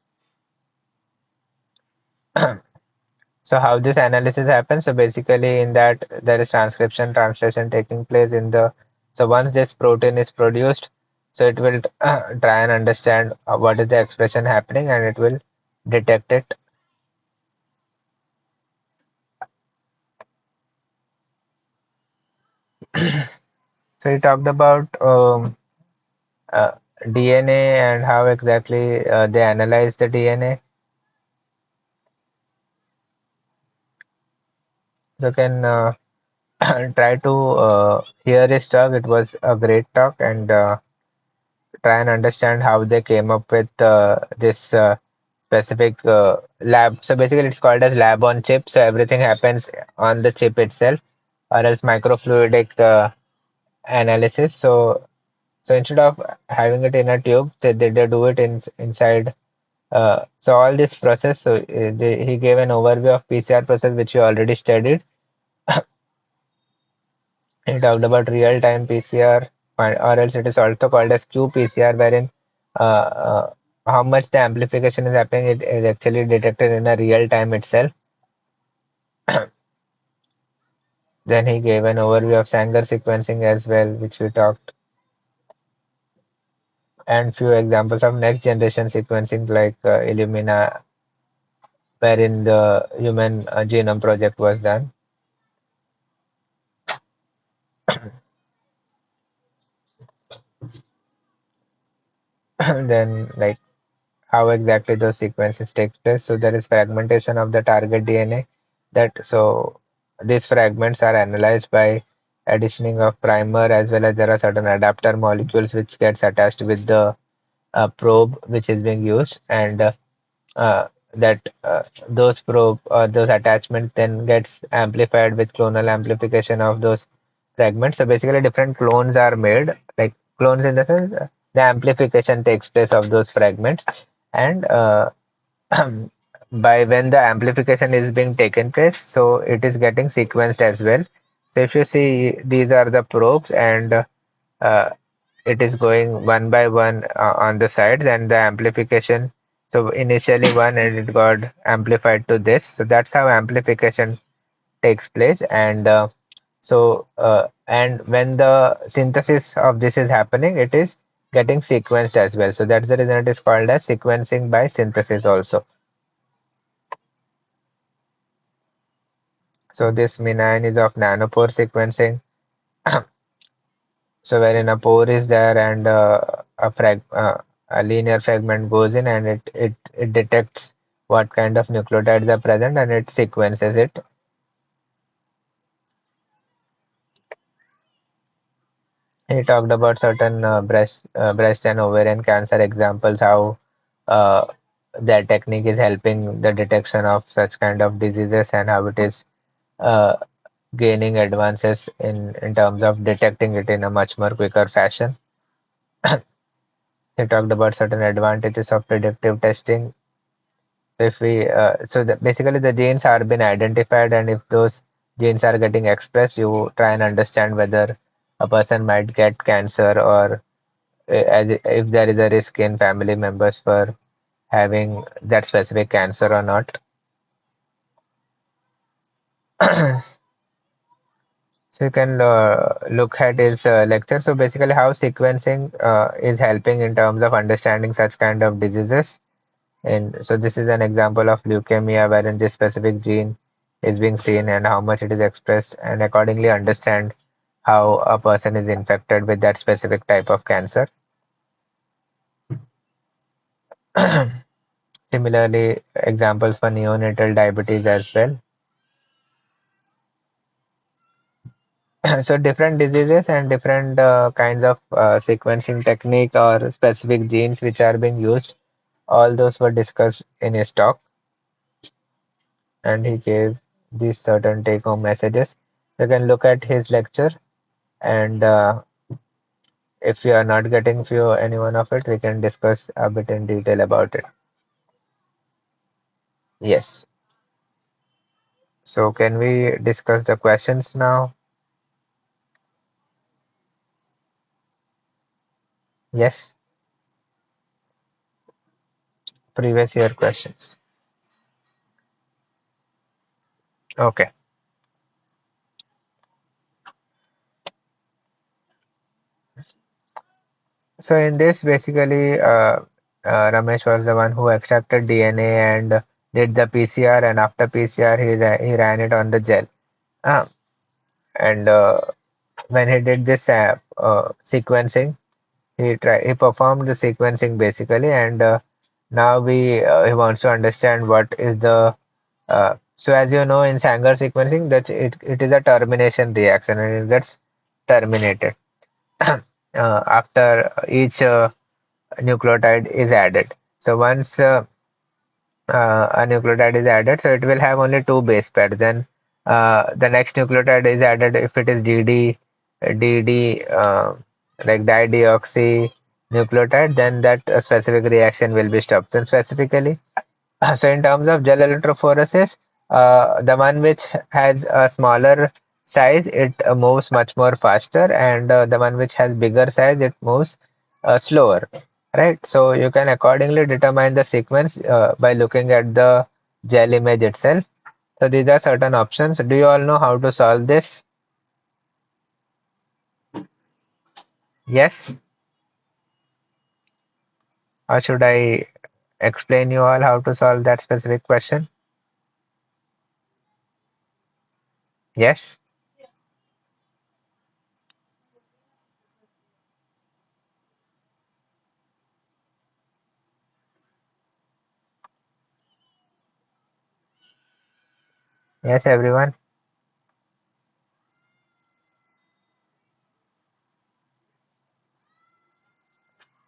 [SPEAKER 1] So how this analysis happens? So basically in that there is transcription translation taking place in the so once this protein is produced, so it will try and understand what is the expression happening and it will detect it. So you talked about uh, DNA and how exactly they analyze the DNA. So can try to hear his talk. It was a great talk, and try and understand how they came up with this specific lab. So basically, it's called as lab on chip. So everything happens on the chip itself, or else microfluidic analysis. So instead of having it in a tube, they do it inside. So all this process. So he gave an overview of PCR process, which we already studied He talked about real-time PCR, or else it is also called as qPCR, wherein how much the amplification is happening, it is actually detected in a real time itself. Then he gave an overview of Sanger sequencing as well, which we talked, and few examples of next generation sequencing like Illumina, wherein the human genome project was done. Then, like, how exactly those sequences takes place. So there is fragmentation of the target DNA. These fragments are analyzed by additioning of primer, as well as there are certain adapter molecules which gets attached with the probe which is being used, and uh, that those probe or those attachment then gets amplified with clonal amplification of those fragments. So basically different clones are made, like clones in the sense the amplification takes place of those fragments, and by when the amplification is being taken place, so it is getting sequenced as well. So if you see, these are the probes, and uh, it is going one by one on the sides, and the amplification. So initially one, and it got amplified to this. So that's how amplification takes place, and and when the synthesis of this is happening, it is getting sequenced as well. So that's the reason it is called as sequencing by synthesis also. So this MINAN is of nanopore sequencing. So wherein a pore is there, and a linear fragment goes in, and it detects what kind of nucleotides are present, and it sequences it. He talked about certain breast and ovarian cancer examples, how uh, that technique is helping the detection of such kind of diseases, and how it is uh, gaining advances in terms of detecting it in a much more quicker fashion. He talked about certain advantages of predictive testing. If we basically the genes are been identified, and if those genes are getting expressed, you try and understand whether a person might get cancer, or if there is a risk in family members for having that specific cancer or not. So you can look at his lecture. So basically, how sequencing is helping in terms of understanding such kind of diseases. And so this is an example of leukemia, wherein this specific gene is being seen and how much it is expressed, and accordingly understand how a person is infected with that specific type of cancer. Similarly, examples for neonatal diabetes as well. So different diseases and different kinds of sequencing technique or specific genes which are being used, all those were discussed in his talk, and he gave these certain take-home messages. You can look at his lecture, and if you are not getting few any one of it, we can discuss a bit in detail about it. Yes. So can we discuss the questions now? Yes. Previous year questions. Okay. So in this, basically, Ramesh was the one who extracted DNA and did the PCR, and after PCR, he ran it on the gel. Uh, and when he did this sequencing, he performed the sequencing basically, and now he wants to understand what is the so as you know, in Sanger sequencing, that it is a termination reaction, and it gets terminated after each nucleotide is added. So once a nucleotide is added, so it will have only two base pairs. Then the next nucleotide is added if it is DD, like dideoxy nucleotide, then that specific reaction will be stopped. And specifically, so in terms of gel electrophoresis, the one which has a smaller size, it moves much more faster, and the one which has bigger size, it moves slower, right? So you can accordingly determine the sequence by looking at the gel image itself. So these are certain options. Do you all know how to solve this? Yes? Or should I explain you all how to solve that specific question? Yes? Yes, everyone?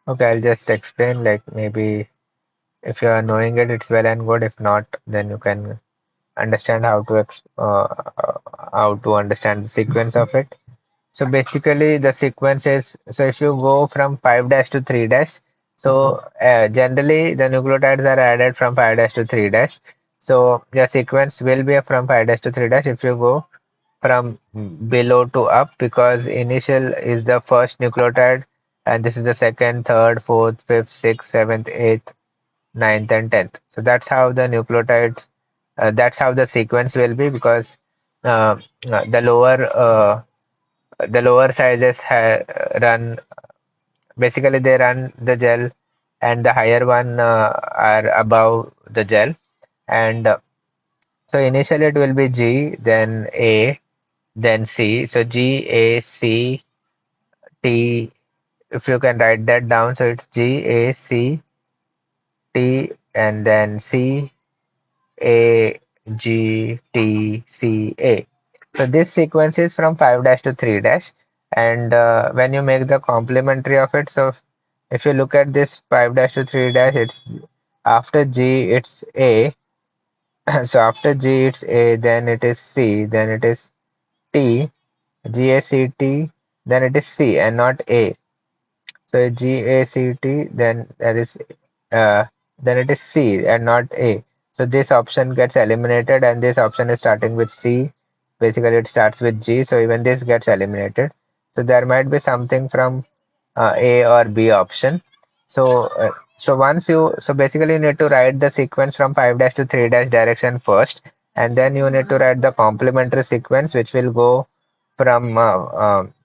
[SPEAKER 1] Okay, I'll just explain, like maybe if you are knowing it, it's well and good. If not, then you can understand how to understand the sequence of it. So basically, the sequence is, so if you go from 5 dash to 3 dash, so generally the nucleotides are added from 5 dash to 3 dash. So the sequence will be from 5 dash to 3 dash if you go from below to up, because initial is the first nucleotide and this is the second, third, fourth, fifth, sixth, seventh, eighth, ninth, and 10th. So that's how the nucleotides, that's how the sequence will be, because uh, uh, the lower uh, the lower sizes run, basically they run the gel, and the higher one are above the gel. And so initially it will be G, then A, then C. So G, A, C, T. If you can write that down, so it's G, A, C, T, and then C, A, G, T, C, A. So this sequence is from 5 dash to 3 dash. And when you make the complementary of it, so if you look at this 5 dash to 3 dash, it's after G, it's A. So after G, it's A, then it is C, then it is T, GACT, then it is C and not A. So GACT, then that is uh, then it is C and not A. So this option gets eliminated, and this option is starting with C. Basically, it starts with G, so even this gets eliminated. So there might be something from A or B option. So once you, so basically you need to write the sequence from 5 dash to 3 dash direction first, and then you need to write the complementary sequence which will go from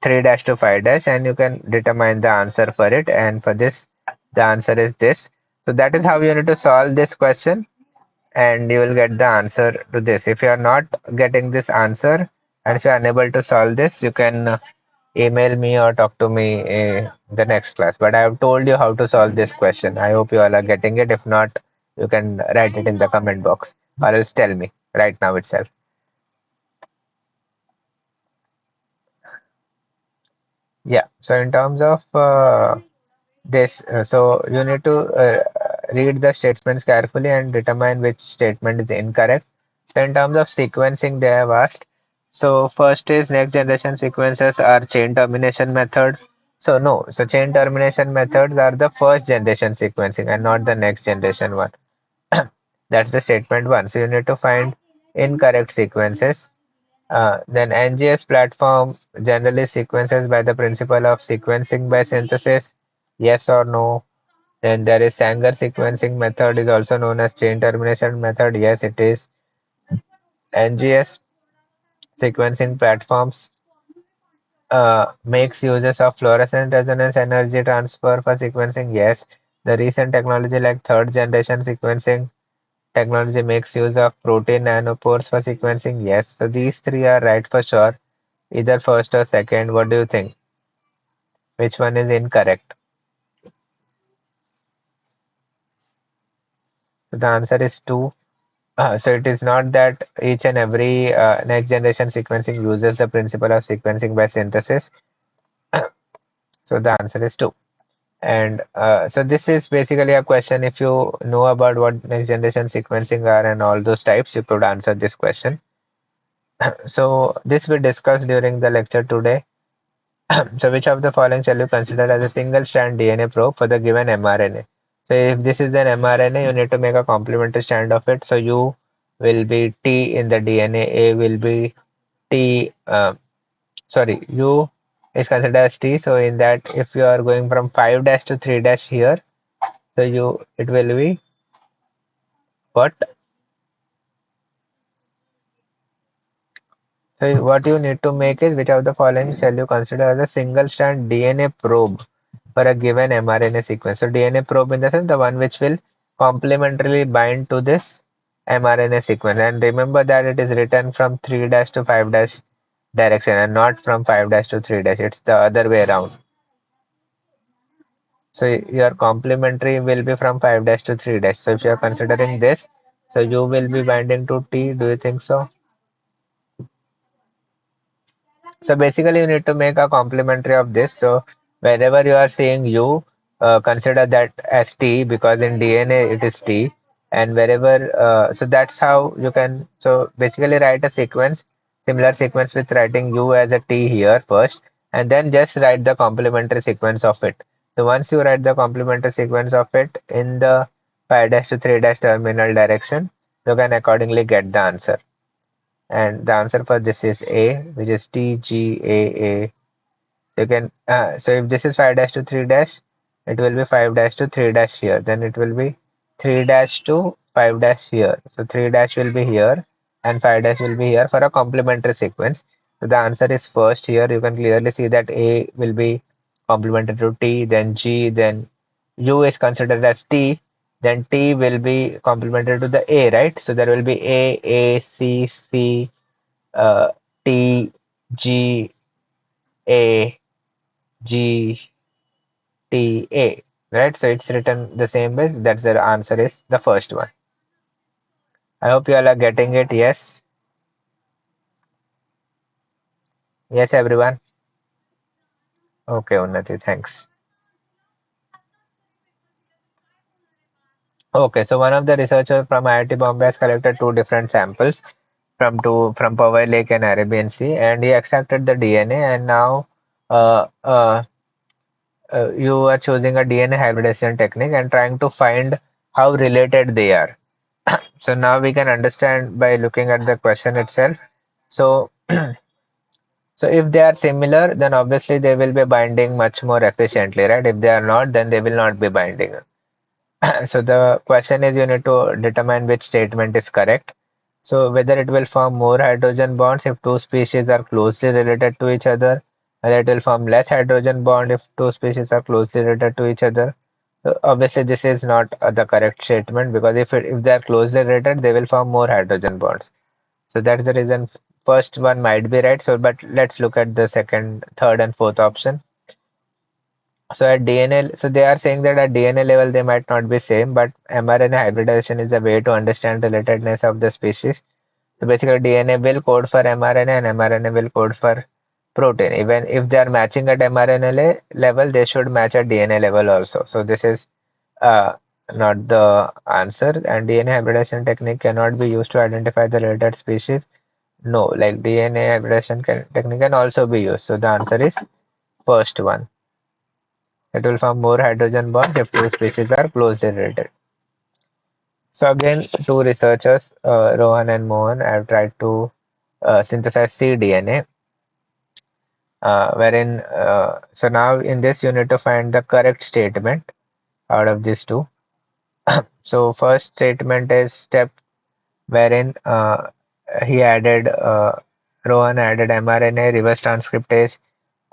[SPEAKER 1] 3 dash to 5 dash, and you can determine the answer for it. And for this, the answer is this. So that is how you need to solve this question, and you will get the answer to this. If you are not getting this answer, and if you are unable to solve this, you can email me or talk to me the next class. But I have told you how to solve this question. I hope you all are getting it. If not, you can write it in the comment box, or else tell me right now itself. Yeah. So in terms of this, so you need to read the statements carefully and determine which statement is incorrect. So in terms of sequencing, they have asked. So first is next generation sequences are chain termination method. So no, so chain termination methods are the first generation sequencing and not the next generation one. That's the statement one. So you need to find incorrect sequences. Then NGS platform generally sequences by the principle of sequencing by synthesis. Yes or no? Then there is Sanger sequencing method is also known as chain termination method. Yes, it is. NGS sequencing platforms makes uses of fluorescent resonance energy transfer for sequencing. Yes. The recent technology like third generation sequencing technology makes use of protein nanopores for sequencing. Yes. So these three are right for sure. Either first or second. What do you think? Which one is incorrect? So the answer is two. So it is not that each and every next generation sequencing uses the principle of sequencing by synthesis. So the answer is two. And so this is basically a question. If you know about what next generation sequencing are and all those types, you could answer this question. So this we discussed during the lecture today. So which of the following shall you consider as a single strand DNA probe for the given mRNA? So if this is an mRNA, you need to make a complementary strand of it. So U will be T in the DNA, A will be T, sorry, U is considered as T. So in that, if you are going from 5 dash to 3 dash here, so it will be what? So what you need to make is which of the following shall you consider as a single strand DNA probe for a given mRNA sequence. So DNA probe in the sense the one which will complementarily bind to this mRNA sequence. And remember that it is written from 3 dash to 5 dash direction and not from 5 dash to 3 dash. It's the other way around. So your complementary will be from 5 dash to 3 dash. So if you are considering this, so you will be binding to T. Do you think so? So basically, you need to make a complementary of this. So wherever you are saying U, consider that as T because in DNA it is T. And wherever, so that's how you can. So basically, write a sequence, similar sequence with writing U as a T here first, and then just write the complementary sequence of it. So once you write the complementary sequence of it in the 5 dash to 3 dash terminal direction, you can accordingly get the answer. And the answer for this is A, which is TGAA. So you can so if this is 5 dash to 3 dash, it will be 5 dash to 3 dash here. Then it will be 3 dash to 5 dash here. So 3 dash will be here and 5 dash will be here for a complementary sequence. So the answer is first here. You can clearly see that A will be complementary to T, then G, then U is considered as T, then T will be complementary to the A, right? So there will be A, C, C, uh, T, G, A, G, T, A, right? So it's written the same way. That's the answer is the first one. I hope you all are getting it. Yes. Yes, everyone. Okay, Unnati, thanks. Okay, so one of the researchers from IIT Bombay has collected two different samples from Powai Lake and Arabian Sea, and he extracted the DNA. And now uh, uh, you are choosing a DNA hybridization technique and trying to find how related they are. So now we can understand by looking at the question itself. So, so if they are similar, then obviously they will be binding much more efficiently, right? If they are not, then they will not be binding. So the question is you need to determine which statement is correct. So whether it will form more hydrogen bonds if two species are closely related to each other, whether it will form less hydrogen bond if two species are closely related to each other. So obviously this is not the correct statement because if they are closely related, they will form more hydrogen bonds. So that's the reason first one might be right. So but let's look at the second, third, and fourth option. So at DNA, so they are saying that at DNA level they might not be same, but mRNA hybridization is a way to understand relatedness of the species. So basically DNA will code for mRNA and mRNA will code for protein. Even if they are matching at mRNA level, they should match at DNA level also. So this is uh, not the answer. And DNA hybridization technique cannot be used to identify the related species. No, like DNA hybridization technique can also be used. So the answer is first one. It will form more hydrogen bonds if two species are closely related. So again, two researchers, Rohan and Mohan, have tried to synthesize cDNA, wherein so now in this you need to find the correct statement out of these two. So first statement is step wherein he added Rohan added mRNA, reverse transcriptase,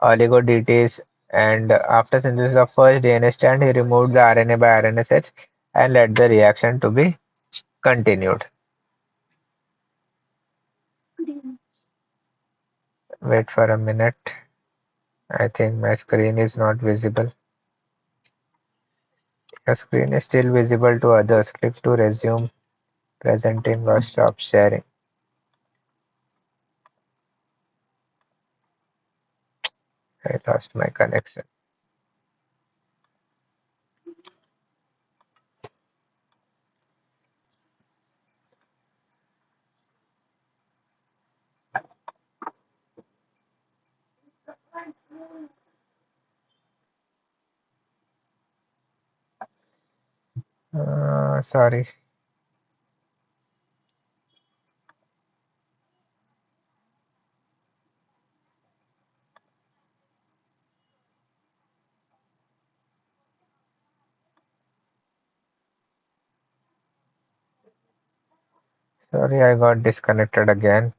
[SPEAKER 1] oligo-DTs, and after synthesis of first DNA strand, he removed the RNA by RNSH and let the reaction to be continued. Wait for a minute. I think my screen is not visible. Your screen is still visible to others. Click to resume presenting or stop sharing. I lost my connection. Sorry. Sorry, I got disconnected again.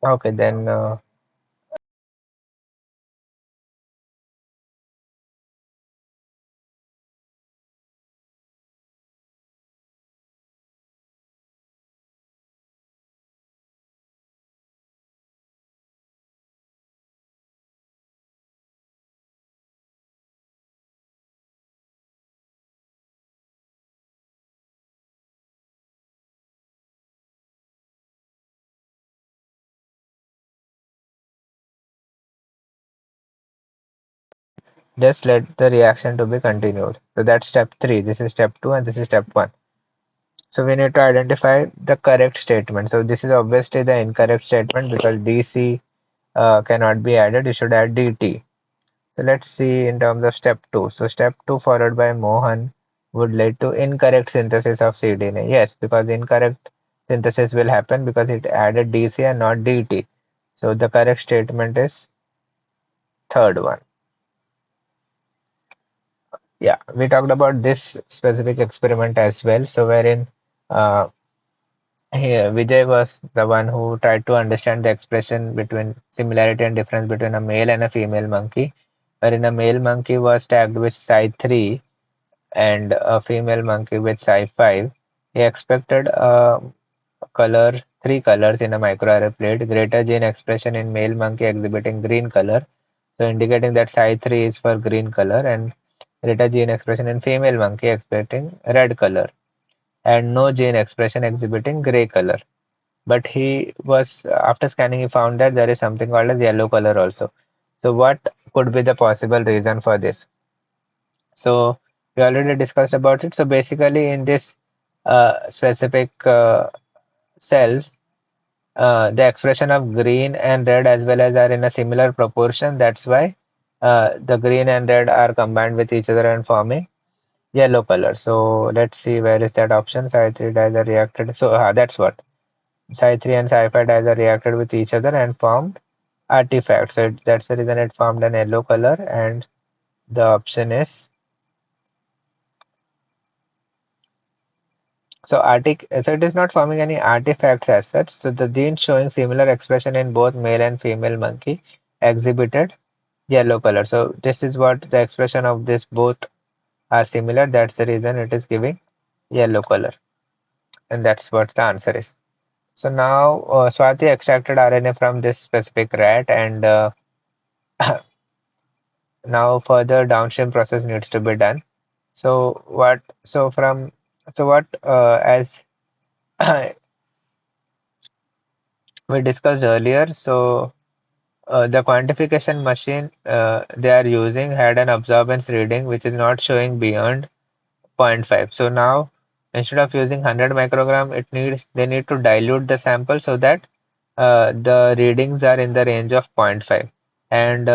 [SPEAKER 1] Okay, then just let the reaction to be continued. So that's step 3. This is step 2 and this is step 1. So we need to identify the correct statement. So this is obviously the incorrect statement because DC cannot be added. You should add DT. So let's see in terms of step 2. So step 2 followed by Mohan would lead to incorrect synthesis of cDNA. Yes, because incorrect synthesis will happen because it added DC and not DT. So the correct statement is third one. Yeah, we talked about this specific experiment as well. So wherein uh, here Vijay was the one who tried to understand the expression between similarity and difference between a male and a female monkey, wherein a male monkey was tagged with Psi3 and a female monkey with Psi5. He expected color, three colors in a microarray plate, greater gene expression in male monkey exhibiting green color, so indicating that Psi3 is for green color, and greater gene expression in female monkey exhibiting red color, and no gene expression exhibiting gray color. But he was, after scanning, he found that there is something called as yellow color also. So what could be the possible reason for this? So we already discussed about it. So basically in this specific cells, the expression of green and red as well as are in a similar proportion. That's why the green and red are combined with each other and forming yellow color. So let's see where is that option. Psi3 dimer reacted. So that's what. Psi3 and Psi5 dimer reacted with each other and formed artifacts. So that's the reason it formed an yellow color, and the option is so it is not forming any artifacts as such. So the genes showing similar expression in both male and female monkey exhibited yellow color. So this is what the expression of this both are similar. That's the reason it is giving yellow color. And that's what the answer is. So now Swati extracted RNA from this specific rat, and now further downstream process needs to be done. So what? So from so what? As we discussed earlier, so the quantification machine they are using had an absorbance reading which is not showing beyond zero point 0.5. So now instead of using 100 microgram, they need to dilute the sample so that the readings are in the range of zero point 0.5. And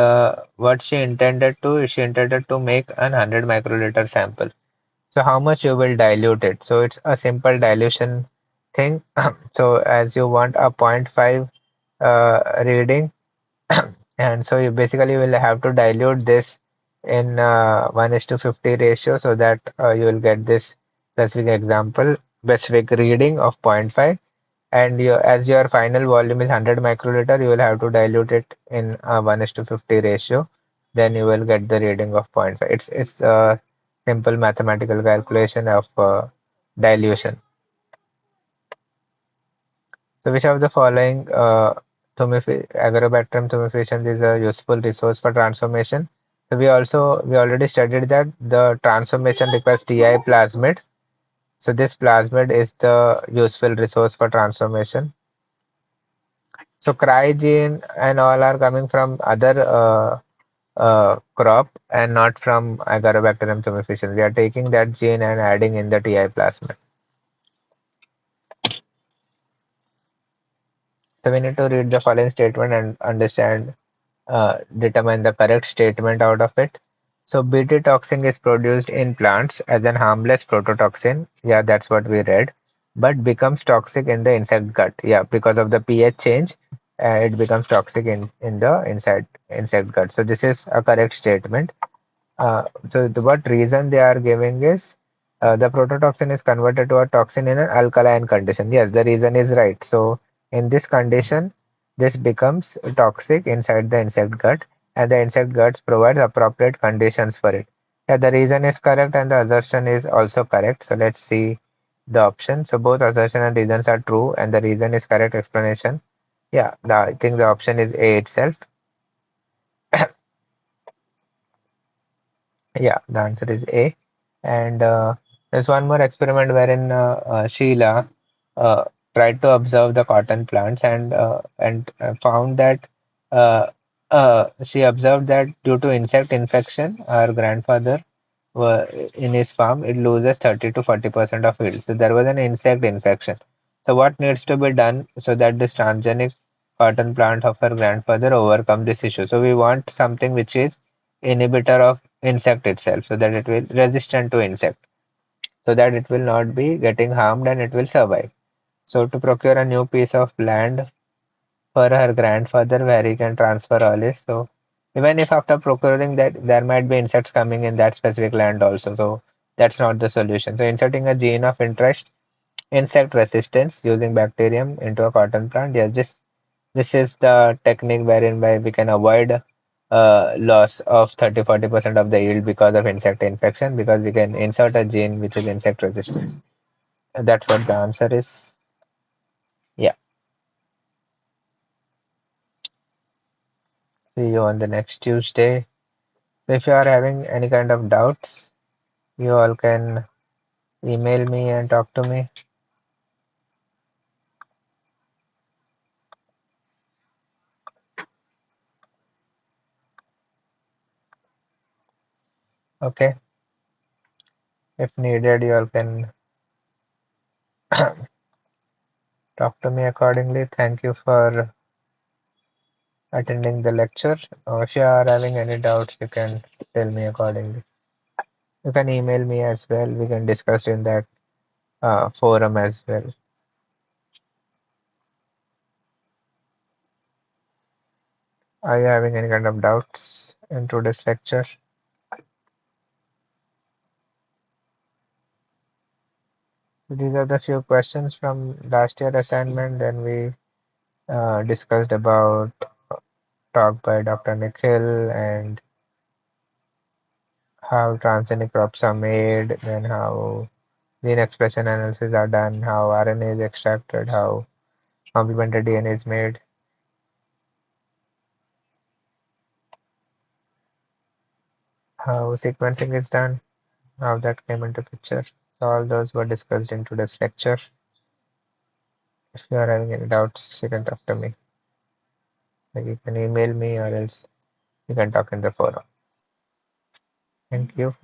[SPEAKER 1] what she intended to make an 100 microliter sample. So how much you will dilute it? So it's a simple dilution thing. So as you want a zero point 0.5 reading, and so you basically will have to dilute this in 1:50 ratio so that you will get this specific reading of zero point 0.5. And as your final volume is 100 microliter, you will have to dilute it in a 1:50 ratio. Then you will get the reading of zero point 0.5. It's a simple mathematical calculation of dilution. So which of the following agrobacterium tumefaciens is a useful resource for transformation? So we already studied that the transformation requires Ti plasmid. So this plasmid is the useful resource for transformation. So crygene and all are coming from other crop and not from Agrobacterium tumefaciens. We are taking that gene and adding in the Ti plasmid. So we need to read the following statement and understand determine the correct statement out of it. So Bt toxin is produced in plants as an harmless prototoxin. Yeah, that's what we read. But becomes toxic in the insect gut. Yeah, because of the pH change, it becomes toxic in the insect gut. So this is a correct statement. What reason they are giving is the prototoxin is converted to a toxin in an alkaline condition. Yes, the reason is right. So in this condition, this becomes toxic inside the insect gut, and the insect guts provides appropriate conditions for it. Yeah, the reason is correct and the assertion is also correct. So let's see the option. So both assertion and reasons are true, and the reason is correct explanation. Yeah, I think the option is A itself. Yeah, the answer is A. And there's one more experiment wherein Sheila uh, tried to observe the cotton plants and found that uh, she observed that due to insect infection, our grandfather in his farm it loses 30 to 40% of yield. So there was an insect infection. So what needs to be done so that this transgenic cotton plant of our grandfather overcome this issue? So we want something which is inhibitor of insect itself so that it will resistant to insect so that it will not be getting harmed and it will survive. So to procure a new piece of land for her grandfather where he can transfer all this. So even if after procuring that there might be insects coming in that specific land also. So that's not the solution. So inserting a gene of interest, insect resistance using bacterium into a cotton plant. Yeah, just this is the technique wherein by we can avoid loss of 30-40% of the yield because of insect infection because we can insert a gene which is insect resistance. And that's what the answer is. Yeah. See you on the next Tuesday. If you are having any kind of doubts, you all can email me and talk to me. Okay. If needed, you all can talk to me accordingly. Thank you for attending the lecture. If you are having any doubts, you can tell me accordingly. You can email me as well. We can discuss in that forum as well. Are you having any kind of doubts in today's lecture? These are the few questions from last year assignment. Then we discussed about talk by Dr. Nikhil and how transgenic crops are made, then how gene expression analysis are done, how RNA is extracted, how complementary DNA is made, how sequencing is done, how that came into picture. So all those were discussed in today's lecture. If you are having any doubts, you can talk to me. Like you can email me or else you can talk in the forum. Thank you.